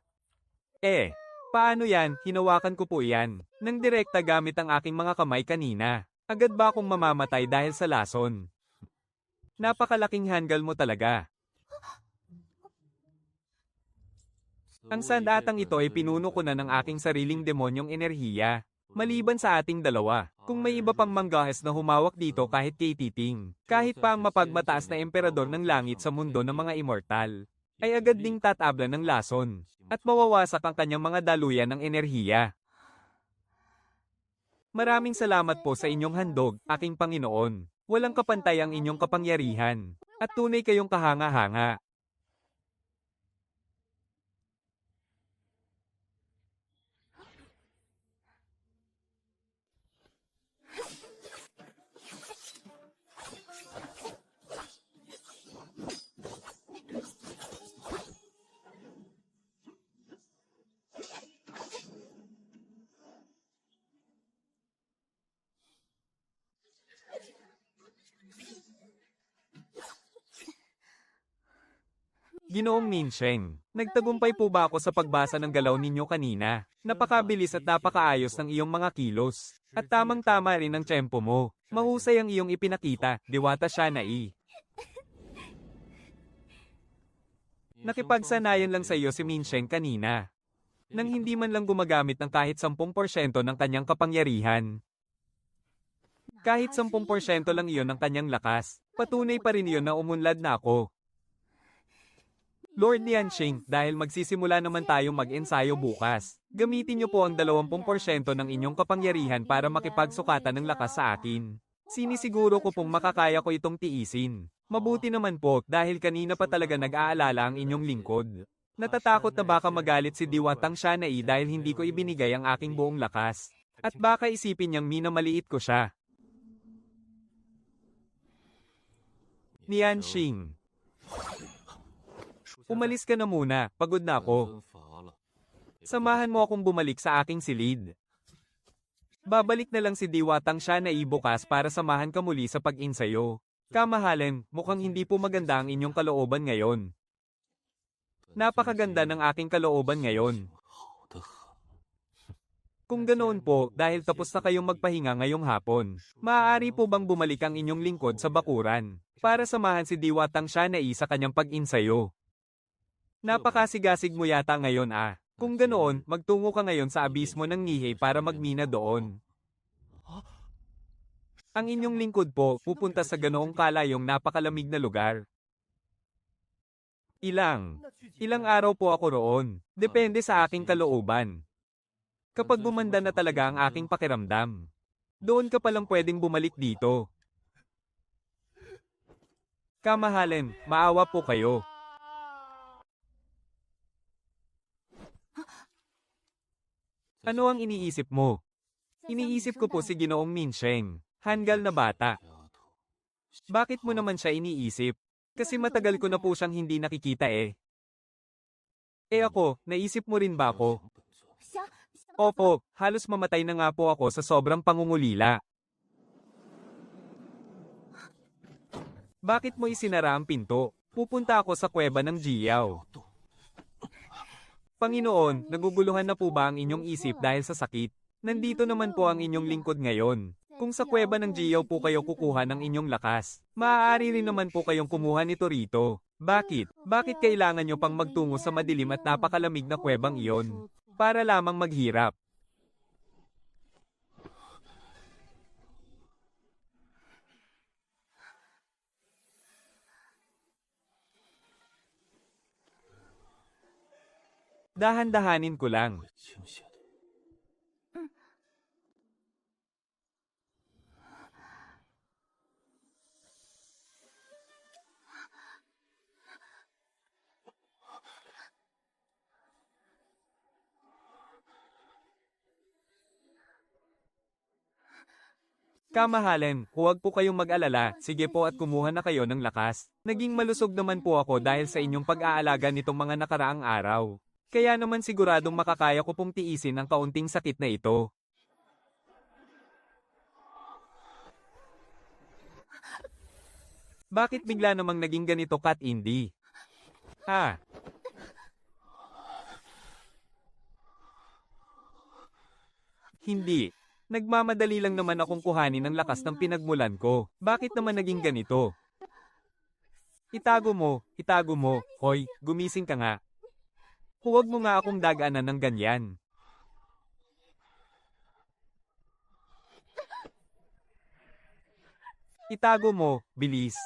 Paano yan? Hinawakan ko po yan, nang direkta gamit ang aking mga kamay kanina. Agad ba akong mamamatay dahil sa lason? Napakalaking hanggal mo talaga. Ang sandatang ito ay pinuno ko na ng aking sariling demonyong enerhiya. Maliban sa ating dalawa, kung may iba pang manggahas na humawak dito kahit kay Titing, kahit pa ang mapagmataas na emperador ng langit sa mundo ng mga immortal, ay agad ding tatabla ng lason, at mawawasak ang kanyang mga daluyan ng enerhiya. Maraming salamat po sa inyong handog, aking Panginoon. Walang kapantay ang inyong kapangyarihan, at tunay kayong kahanga-hanga. Ginoong Minsheng, nagtagumpay po ba ako sa pagbasa ng galaw ninyo kanina? Napakabilis at napakaayos ng iyong mga kilos. At tamang-tama rin ang tiyempo mo. Mahusay ang iyong ipinakita, Diwata Shanai. Nakipagsanayan lang sa iyo si Minsheng kanina. Nang hindi man lang gumagamit ng kahit 10% ng kanyang kapangyarihan. Kahit 10% lang iyon ng kanyang lakas, patunay pa rin iyon na umunlad na ako. Lord Lianxing, dahil magsisimula naman tayong mag-ensayo bukas, gamitin niyo po ang 20% ng inyong kapangyarihan para makipagsukatan ng lakas sa akin. Sinisiguro ko pong makakaya ko itong tiisin. Mabuti naman po dahil kanina pa talaga nag-aalala ang inyong lingkod. Natatakot na baka magalit si Diwatang Shanai dahil hindi ko ibinigay ang aking buong lakas. At baka isipin niyang minamaliit ko siya. Nianxing. Umalis ka na muna, pagod na ako. Samahan mo akong bumalik sa aking silid. Babalik na lang si Diwatang Shanai bukas para samahan ka muli sa pag-insayo. Kamahalin, mukhang hindi po maganda ang inyong kalooban ngayon. Napakaganda ng aking kalooban ngayon. Kung ganoon po, dahil tapos na kayong magpahinga ngayong hapon, maaari po bang bumalik ang inyong lingkod sa bakuran, para samahan si Diwatang Shanai sa kanyang pag-insayo? Napakasigasig mo yata ngayon ah. Kung ganoon, magtungo ka ngayon sa abismo ng Nihei para magmina doon. Ang inyong lingkod po, pupunta sa ganoong kalayong napakalamig na lugar. Ilang araw po ako roon. Depende sa aking kalooban. Kapag gumanda na talaga ang aking pakiramdam, doon ka palang pwedeng bumalik dito. Kamahalin, maawa po kayo. Ano ang iniisip mo? Iniisip ko po si Ginoong Minsheng, hanggal na bata. Bakit mo naman siya iniisip? Kasi matagal ko na po siyang hindi nakikita eh. Ako, naisip mo rin ba ako? Opo, halos mamatay na nga po ako sa sobrang pangungulila. Bakit mo isinara ang pinto? Pupunta ako sa kuweba ng Jiao. Panginoon, naguguluhan na po ba ang inyong isip dahil sa sakit? Nandito naman po ang inyong lingkod ngayon. Kung sa kuweba ng Jiao po kayo kukuha ng inyong lakas, maaari rin naman po kayong kumuha nito rito. Bakit? Bakit kailangan nyo pang magtungo sa madilim at napakalamig na kuwebang iyon? Para lamang maghirap. Dahan-dahanin ko lang. Kamahalin, huwag po kayong mag-alala, sige po at kumuha na kayo ng lakas. Naging malusog naman po ako dahil sa inyong pag-aalaga nitong mga nakaraang araw. Kaya naman siguradong makakaya ko pong tiisin ang kaunting sakit na ito. Bakit bigla namang naging ganito, Kat Indi? Hindi. Nagmamadali lang naman akong kuhanin ang lakas ng pinagmulan ko. Bakit naman naging ganito? Itago mo, hoy, gumising ka nga. Huwag mo nga akong dagaanan ng ganyan. Itago mo, bilis.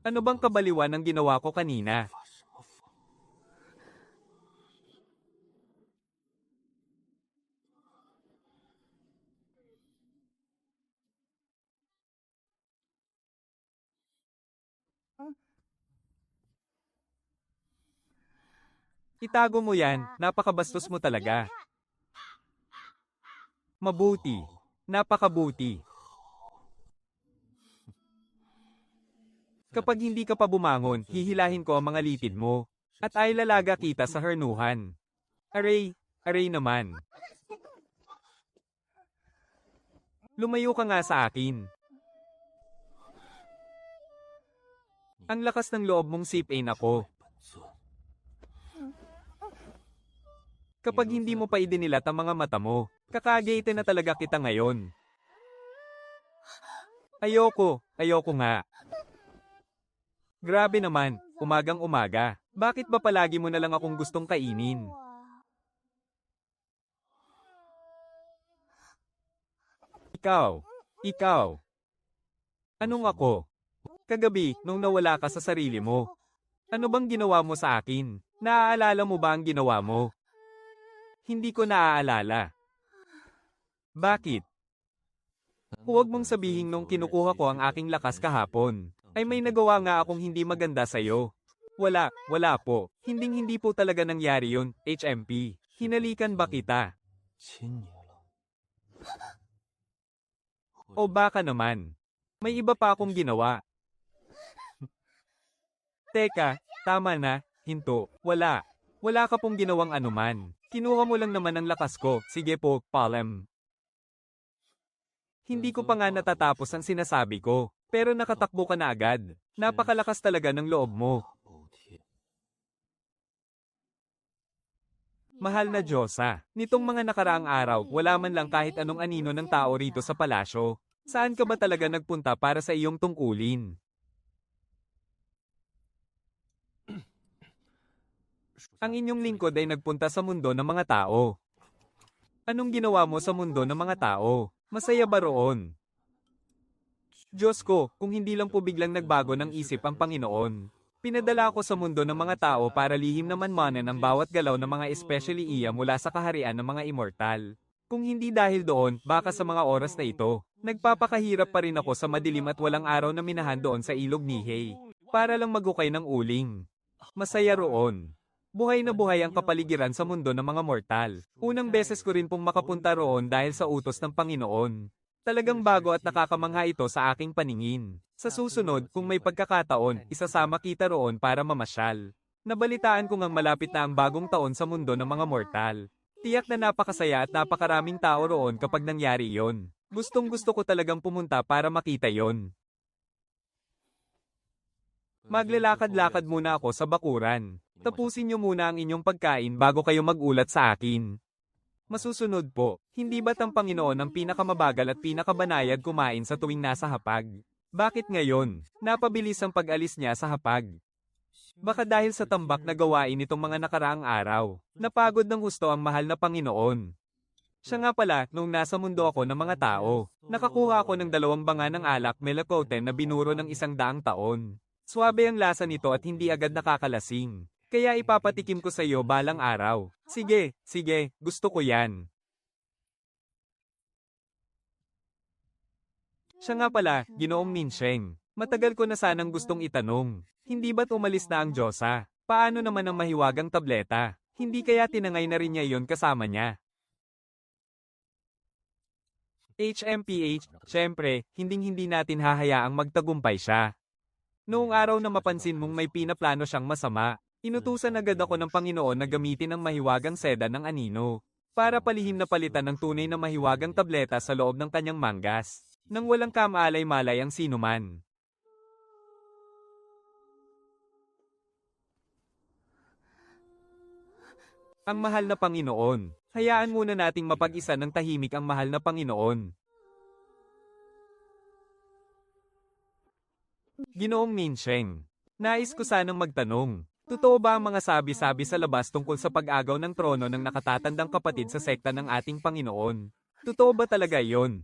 Ano bang kabaliwan ang ginawa ko kanina? Itago mo yan, napakabastos mo talaga. Mabuti. Napakabuti. Kapag hindi ka pa bumangon, hihilahin ko ang mga litid mo. At ay lalaga kita sa hernuhan. Aray naman. Lumayo ka nga sa akin. Ang lakas ng loob mong sipin ako. Kapag hindi mo pa idinilat ang mga mata mo, kakagate na talaga kita ngayon. Ayoko nga. Grabe naman, umagang umaga. Bakit ba palagi mo na lang akong gustong kainin? Ikaw. Anong ako? Kagabi, nung nawala ka sa sarili mo, ano bang ginawa mo sa akin? Naaalala mo ba ang ginawa mo? Hindi ko naaalala. Bakit? Huwag mong sabihin nung kinukuha ko ang aking lakas kahapon, ay may nagawa nga akong hindi maganda sa'yo. Wala po. Hindi po talaga nangyari yun, HMP. Hinalikan ba kita? O baka naman, may iba pa akong ginawa. Teka, tama na, hinto, wala. Wala ka pong ginawang anuman. Kinuha mo lang naman ang lakas ko, sige po, Palem. Hindi ko pa nga natatapos ang sinasabi ko, pero nakatakbo ka na agad. Napakalakas talaga ng loob mo. Mahal na Diyosa, nitong mga nakaraang araw, wala man lang kahit anong anino ng tao rito sa palasyo. Saan ka ba talaga nagpunta para sa iyong tungkulin? Ang inyong lingkod ay nagpunta sa mundo ng mga tao. Anong ginawa mo sa mundo ng mga tao? Masaya ba roon? Diyos ko, kung hindi lang po biglang nagbago ng isip ang Panginoon. Pinadala ako sa mundo ng mga tao para lihim na manmanan ang bawat galaw ng mga especially iya mula sa kaharian ng mga immortal. Kung hindi dahil doon, baka sa mga oras na ito, nagpapakahirap pa rin ako sa madilim at walang araw na minahan doon sa ilog Nihei, para lang magukay ng uling. Masaya roon. Buhay na buhay ang kapaligiran sa mundo ng mga mortal. Unang beses ko rin pong makapunta roon dahil sa utos ng Panginoon. Talagang bago at nakakamangha ito sa aking paningin. Sa susunod, kung may pagkakataon, isasama kita roon para mamasyal. Nabalitaan ko ngang malapit na ang bagong taon sa mundo ng mga mortal. Tiyak na napakasaya at napakaraming tao roon kapag nangyari yon. Gustong gusto ko talagang pumunta para makita yon. Maglalakad-lakad muna ako sa bakuran. Tapusin niyo muna ang inyong pagkain bago kayo magulat sa akin. Masusunod po, hindi ba't ang Panginoon ang pinakamabagal at pinakabanayad kumain sa tuwing nasa hapag? Bakit ngayon, napabilis ang pag-alis niya sa hapag? Baka dahil sa tambak na gawain nitong mga nakaraang araw, napagod ng husto ang mahal na Panginoon. Siya nga pala, nung nasa mundo ako ng mga tao, nakakuha ako ng 2 banga ng alak Melakoten na binuro ng 100 taon. Suwabe ang lasa nito at hindi agad nakakalasing. Kaya ipapatikim ko sa iyo balang araw. Sige, gusto ko yan. Siya nga pala, Ginoong Minsheng. Matagal ko na sanang gustong itanong. Hindi ba't umalis na ang Diyosa? Paano naman ang mahiwagang tableta? Hindi kaya tinangay na rin niya yon kasama niya? HMPH, syempre, hindi natin hahayaang magtagumpay siya. Noong araw na mapansin mong may pinaplano siyang masama, inutusan agad ako ng Panginoon na gamitin ang mahiwagang seda ng anino para palihim na palitan ng tunay na mahiwagang tableta sa loob ng kanyang manggas, nang walang kamalay-malay ang sinuman. Ang mahal na Panginoon, hayaan muna nating mapag-isa ng tahimik ang mahal na Panginoon. Ginoong Minsheng, nais ko sanang magtanong, totoo ba ang mga sabi-sabi sa labas tungkol sa pag-agaw ng trono ng nakatatandang kapatid sa sekta ng ating Panginoon? Totoo ba talaga iyon?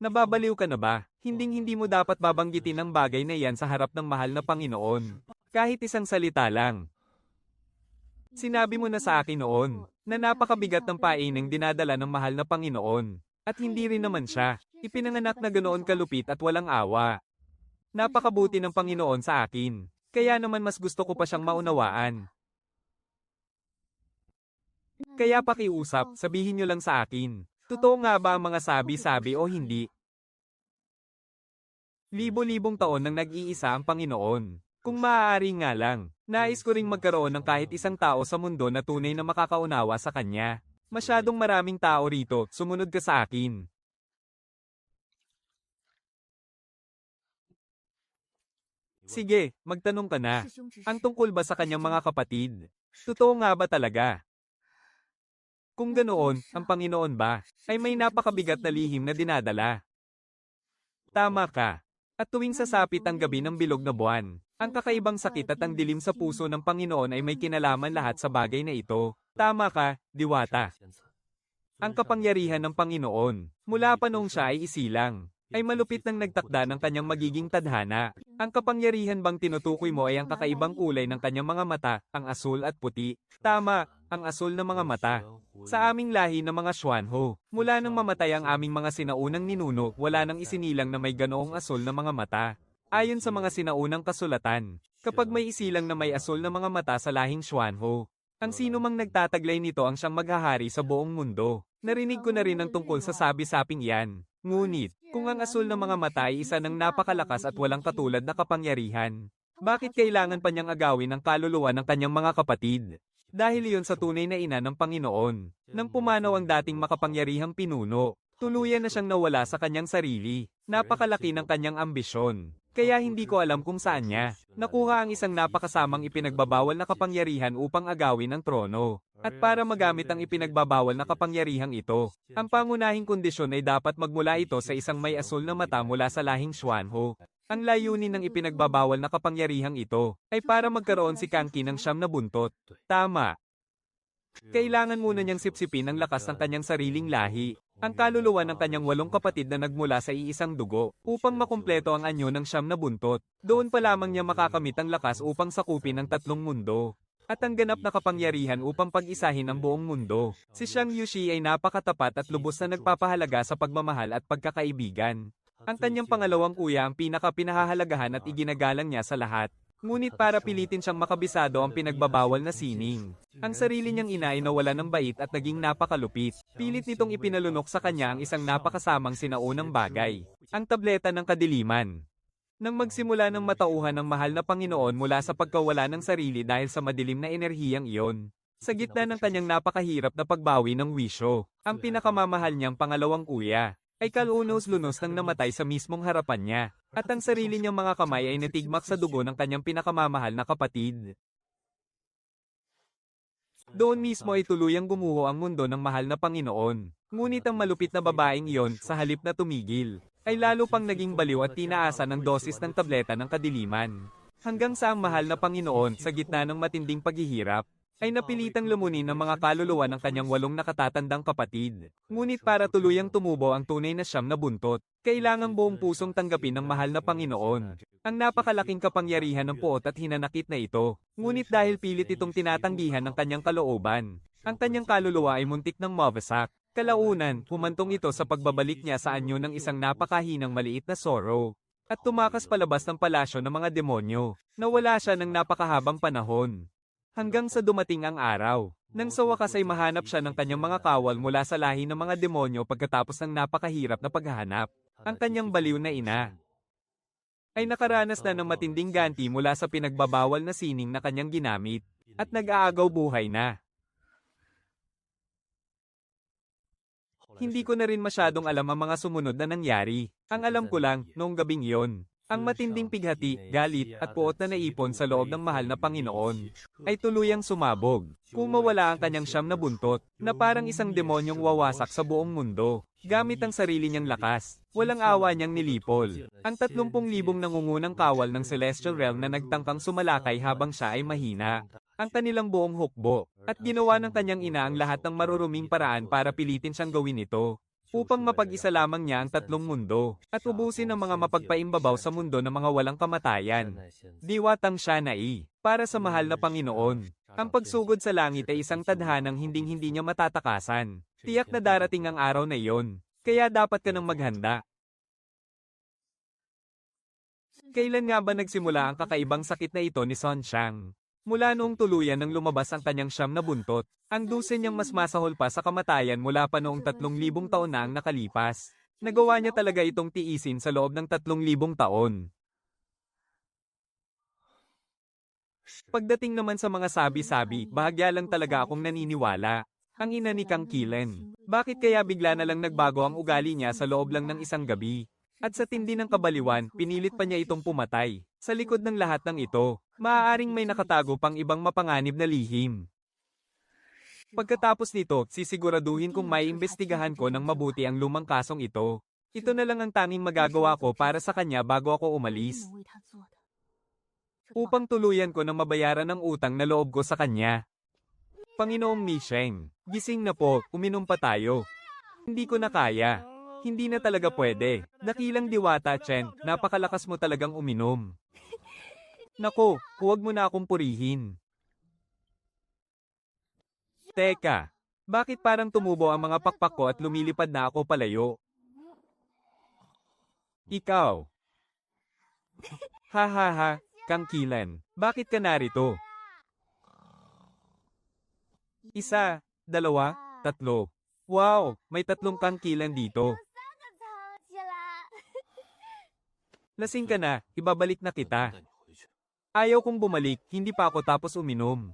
Nababaliw ka na ba? Hindi mo dapat babanggitin ang bagay na iyan sa harap ng mahal na Panginoon. Kahit isang salita lang. Sinabi mo na sa akin noon, na napakabigat ng paineng dinadala ng mahal na Panginoon. At hindi rin naman siya, ipinanganak na ganoon kalupit at walang awa. Napakabuti ng Panginoon sa akin, kaya naman mas gusto ko pa siyang maunawaan. Kaya pakiusap, sabihin niyo lang sa akin, totoo nga ba ang mga sabi-sabi o hindi? Libo-libong taon nang nag-iisa ang Panginoon. Kung maaari nga lang, nais ko ring magkaroon ng kahit isang tao sa mundo na tunay na makakaunawa sa Kanya. Masyadong maraming tao rito, sumunod ka sa akin. Sige, magtanong ka na. Ang tungkol ba sa kanyang mga kapatid? Totoo nga ba talaga? Kung ganoon, ang Panginoon ba, ay may napakabigat na lihim na dinadala? Tama ka. At tuwing sasapit ang gabi ng bilog na buwan, ang kakaibang sakit at ang dilim sa puso ng Panginoon ay may kinalaman lahat sa bagay na ito. Tama ka, Diwata. Ang kapangyarihan ng Panginoon, mula pa noong siya ay isilang, ay malupit nang nagtakda ng kanyang magiging tadhana. Ang kapangyarihan bang tinutukoy mo ay ang kakaibang kulay ng kanyang mga mata, ang asul at puti. Tama, ang asul na mga mata. Sa aming lahi ng mga Xuanho, mula nang mamatay ang aming mga sinaunang ninuno, wala nang isinilang na may ganoong asul na mga mata. Ayon sa mga sinaunang kasulatan, kapag may isilang na may asul na mga mata sa lahing Xuanho, ang sino mang nagtataglay nito ang siyang maghahari sa buong mundo. Narinig ko na rin ang tungkol sa sabi-saping iyan. Ngunit, kung ang asul na mga mata ay isa ng napakalakas at walang katulad na kapangyarihan, bakit kailangan pa niyang agawin ang kaluluwa ng kanyang mga kapatid? Dahil iyon sa tunay na ina ng Panginoon. Nang pumanaw ang dating makapangyarihang pinuno, tuluyan na siyang nawala sa kanyang sarili. Napakalaki ng kanyang ambisyon. Kaya hindi ko alam kung saan niya nakuha ang isang napakasamang ipinagbabawal na kapangyarihan upang agawin ang trono. At para magamit ang ipinagbabawal na kapangyarihang ito, ang pangunahing kondisyon ay dapat magmula ito sa isang may asul na mata mula sa lahing Xuanho. Ang layunin ng ipinagbabawal na kapangyarihang ito ay para magkaroon si Kangqi ng siyam na buntot. Tama. Kailangan muna niyang sipsipin ang lakas ng kanyang sariling lahi, ang kaluluwa ng kanyang 8 kapatid na nagmula sa iisang dugo, upang makumpleto ang anyo ng siyam na buntot. Doon pa lamang niya makakamit ang lakas upang sakupin ang 3 mundo. At ang ganap na kapangyarihan upang pag-isahin ang buong mundo. Si Xiang Yushi ay napakatapat at lubos na nagpapahalaga sa pagmamahal at pagkakaibigan. Ang kanyang pangalawang kuya ang pinaka-pinahahalagahan at iginagalang niya sa lahat. Ngunit para pilitin siyang makabisado ang pinagbabawal na sining. Ang sarili niyang ina ay nawala ng bait at naging napakalupit. Pilit nitong ipinalunok sa kanya ang isang napakasamang sinaunang bagay. Ang tableta ng kadiliman. Nang magsimula ng matauhan ng mahal na Panginoon mula sa pagkawala ng sarili dahil sa madilim na enerhiyang iyon, sa gitna ng kanyang napakahirap na pagbawi ng wisyo, ang pinakamamahal niyang pangalawang kuya ay kalunos-lunos nang namatay sa mismong harapan niya, at ang sarili niyang mga kamay ay natigmak sa dugo ng kanyang pinakamamahal na kapatid. Doon mismo ay tuluyang gumuho ang mundo ng mahal na Panginoon. Ngunit ang malupit na babaeng iyon, sa halip na tumigil, ay lalo pang naging baliw at tinaasa ng dosis ng tableta ng kadiliman. Hanggang sa ang mahal na Panginoon, sa gitna ng matinding paghihirap, ay napilitang lumunin ng mga kaluluwa ng kanyang 8 nakatatandang kapatid. Ngunit para tuluyang tumubo ang tunay na siyam na buntot, kailangang buong pusong tanggapin ng mahal na Panginoon ang napakalaking kapangyarihan ng puot at hinanakit na ito. Ngunit dahil pilit itong tinatanggihan ng kanyang kalooban, ang kanyang kaluluwa ay muntik ng mawasak. Kalaunan, humantong ito sa pagbabalik niya sa anyo ng isang napakahinang maliit na Zoro, at tumakas palabas ng palasyo ng mga demonyo. Nawala siya ng napakahabang panahon. Hanggang sa dumating ang araw, nang sa wakas ay mahanap siya ng kanyang mga kawal mula sa lahi ng mga demonyo pagkatapos ng napakahirap na paghahanap. Ang kanyang baliw na ina ay nakaranas na ng matinding ganti mula sa pinagbabawal na sining na kanyang ginamit, at nag-aagaw buhay na. Hindi ko na rin masyadong alam ang mga sumunod na nangyari. Ang alam ko lang, noong gabing iyon, ang matinding pighati, galit, at puot na naipon sa loob ng mahal na Panginoon ay tuluyang sumabog. Kung mawala ang kanyang siyam na buntot, na parang isang demonyong wawasak sa buong mundo, gamit ang sarili niyang lakas, walang awa niyang nilipol ang 30,000 nangungunang kawal ng Celestial Realm na nagtangkang sumalakay habang siya ay mahina ang kanilang buong hukbo, at ginawa ng kanyang ina ang lahat ng maruruming paraan para pilitin siyang gawin ito, upang mapag-isa lamang niya ang 3 mundo, at ubusin ang mga mapagpaimbabaw sa mundo ng mga walang kamatayan. Diwatang Shanai, para sa mahal na Panginoon, ang pagsugod sa langit ay isang tadhanang hinding-hindi niya matatakasan. Tiyak na darating ang araw na iyon, kaya dapat ka nang maghanda. Kailan nga ba nagsimula ang kakaibang sakit na ito ni Son Xiang? Mula noong tuluyan nang lumabas ang kanyang siyam na buntot, ang duse niyang mas masahol pa sa kamatayan mula pa noong 3,000 taon na ang nakalipas. Nagawa niya talaga itong tiisin sa loob ng 3,000 taon. Pagdating naman sa mga sabi-sabi, bahagya lang talaga akong naniniwala. Ang ina ni Kang Qilen. Bakit kaya bigla na lang nagbago ang ugali niya sa loob lang ng isang gabi? At sa tindi ng kabaliwan, pinilit pa niya itong pumatay. Sa likod ng lahat ng ito, maaaring may nakatago pang ibang mapanganib na lihim. Pagkatapos nito, sisiguraduhin kong may imbestigahan ko ng mabuti ang lumang kasong ito. Ito na lang ang tanging magagawa ko para sa kanya bago ako umalis. Upang tuluyan ko na mabayaran ang utang na loob ko sa kanya. Panginoong Mi Sheng, gising na po, uminom pa tayo. Hindi ko na kaya. Hindi na talaga pwede. Dakilang diwata, Chen, napakalakas mo talagang uminom. Nako, huwag mo na akong purihin. Teka, bakit parang tumubo ang mga pakpak ko at lumilipad na ako palayo? Ikaw. Ha ha ha, Kang Qilen, bakit ka narito? Isa, dalawa, tatlo. Wow, may tatlong Kang Qilen dito. Lasing ka na, ibabalik na kita. Ayaw kong bumalik, hindi pa ako tapos uminom.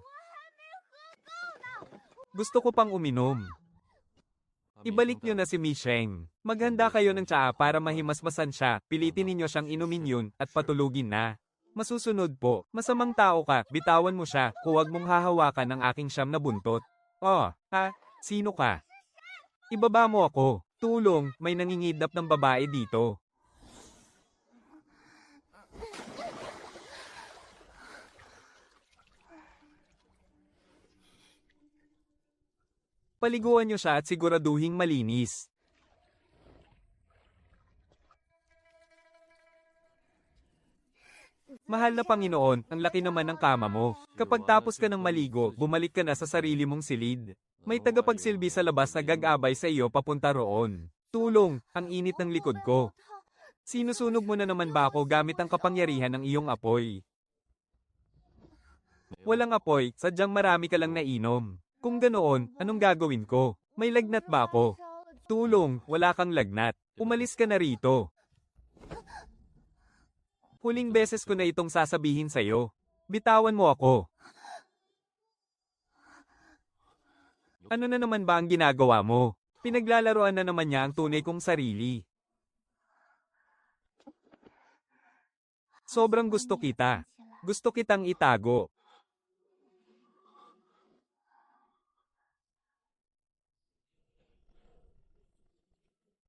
Gusto ko pang uminom. Ibalik nyo na si Mi Sheng. Maghanda kayo ng tsaa para mahimasmasan siya, pilitin ninyo siyang inumin yun, at patulugin na. Masusunod po, masamang tao ka, bitawan mo siya, huwag mong hahawakan ng aking siyam na buntot. Oh, ha? Sino ka? Ibaba mo ako. Tulong, may nangingidnap ng babae dito. Paliguan niyo siya at siguraduhing malinis. Mahal na Panginoon, ang laki naman ng kama mo. Kapag tapos ka ng maligo, bumalik ka na sa sarili mong silid. May tagapagsilbi sa labas na gag-abay sa iyo papunta roon. Tulong, ang init ng likod ko. Sinusunog mo na naman ba ako gamit ang kapangyarihan ng iyong apoy? Walang apoy, sadyang marami ka lang nainom. Kung ganoon, anong gagawin ko? May lagnat ba ako? Tulong, wala kang lagnat. Umalis ka na rito. Huling beses ko na itong sasabihin sa'yo. Bitawan mo ako. Ano na naman ba ang ginagawa mo? Pinaglalaroan na naman niya ang tunay kong sarili. Sobrang gusto kita. Gusto kitang itago.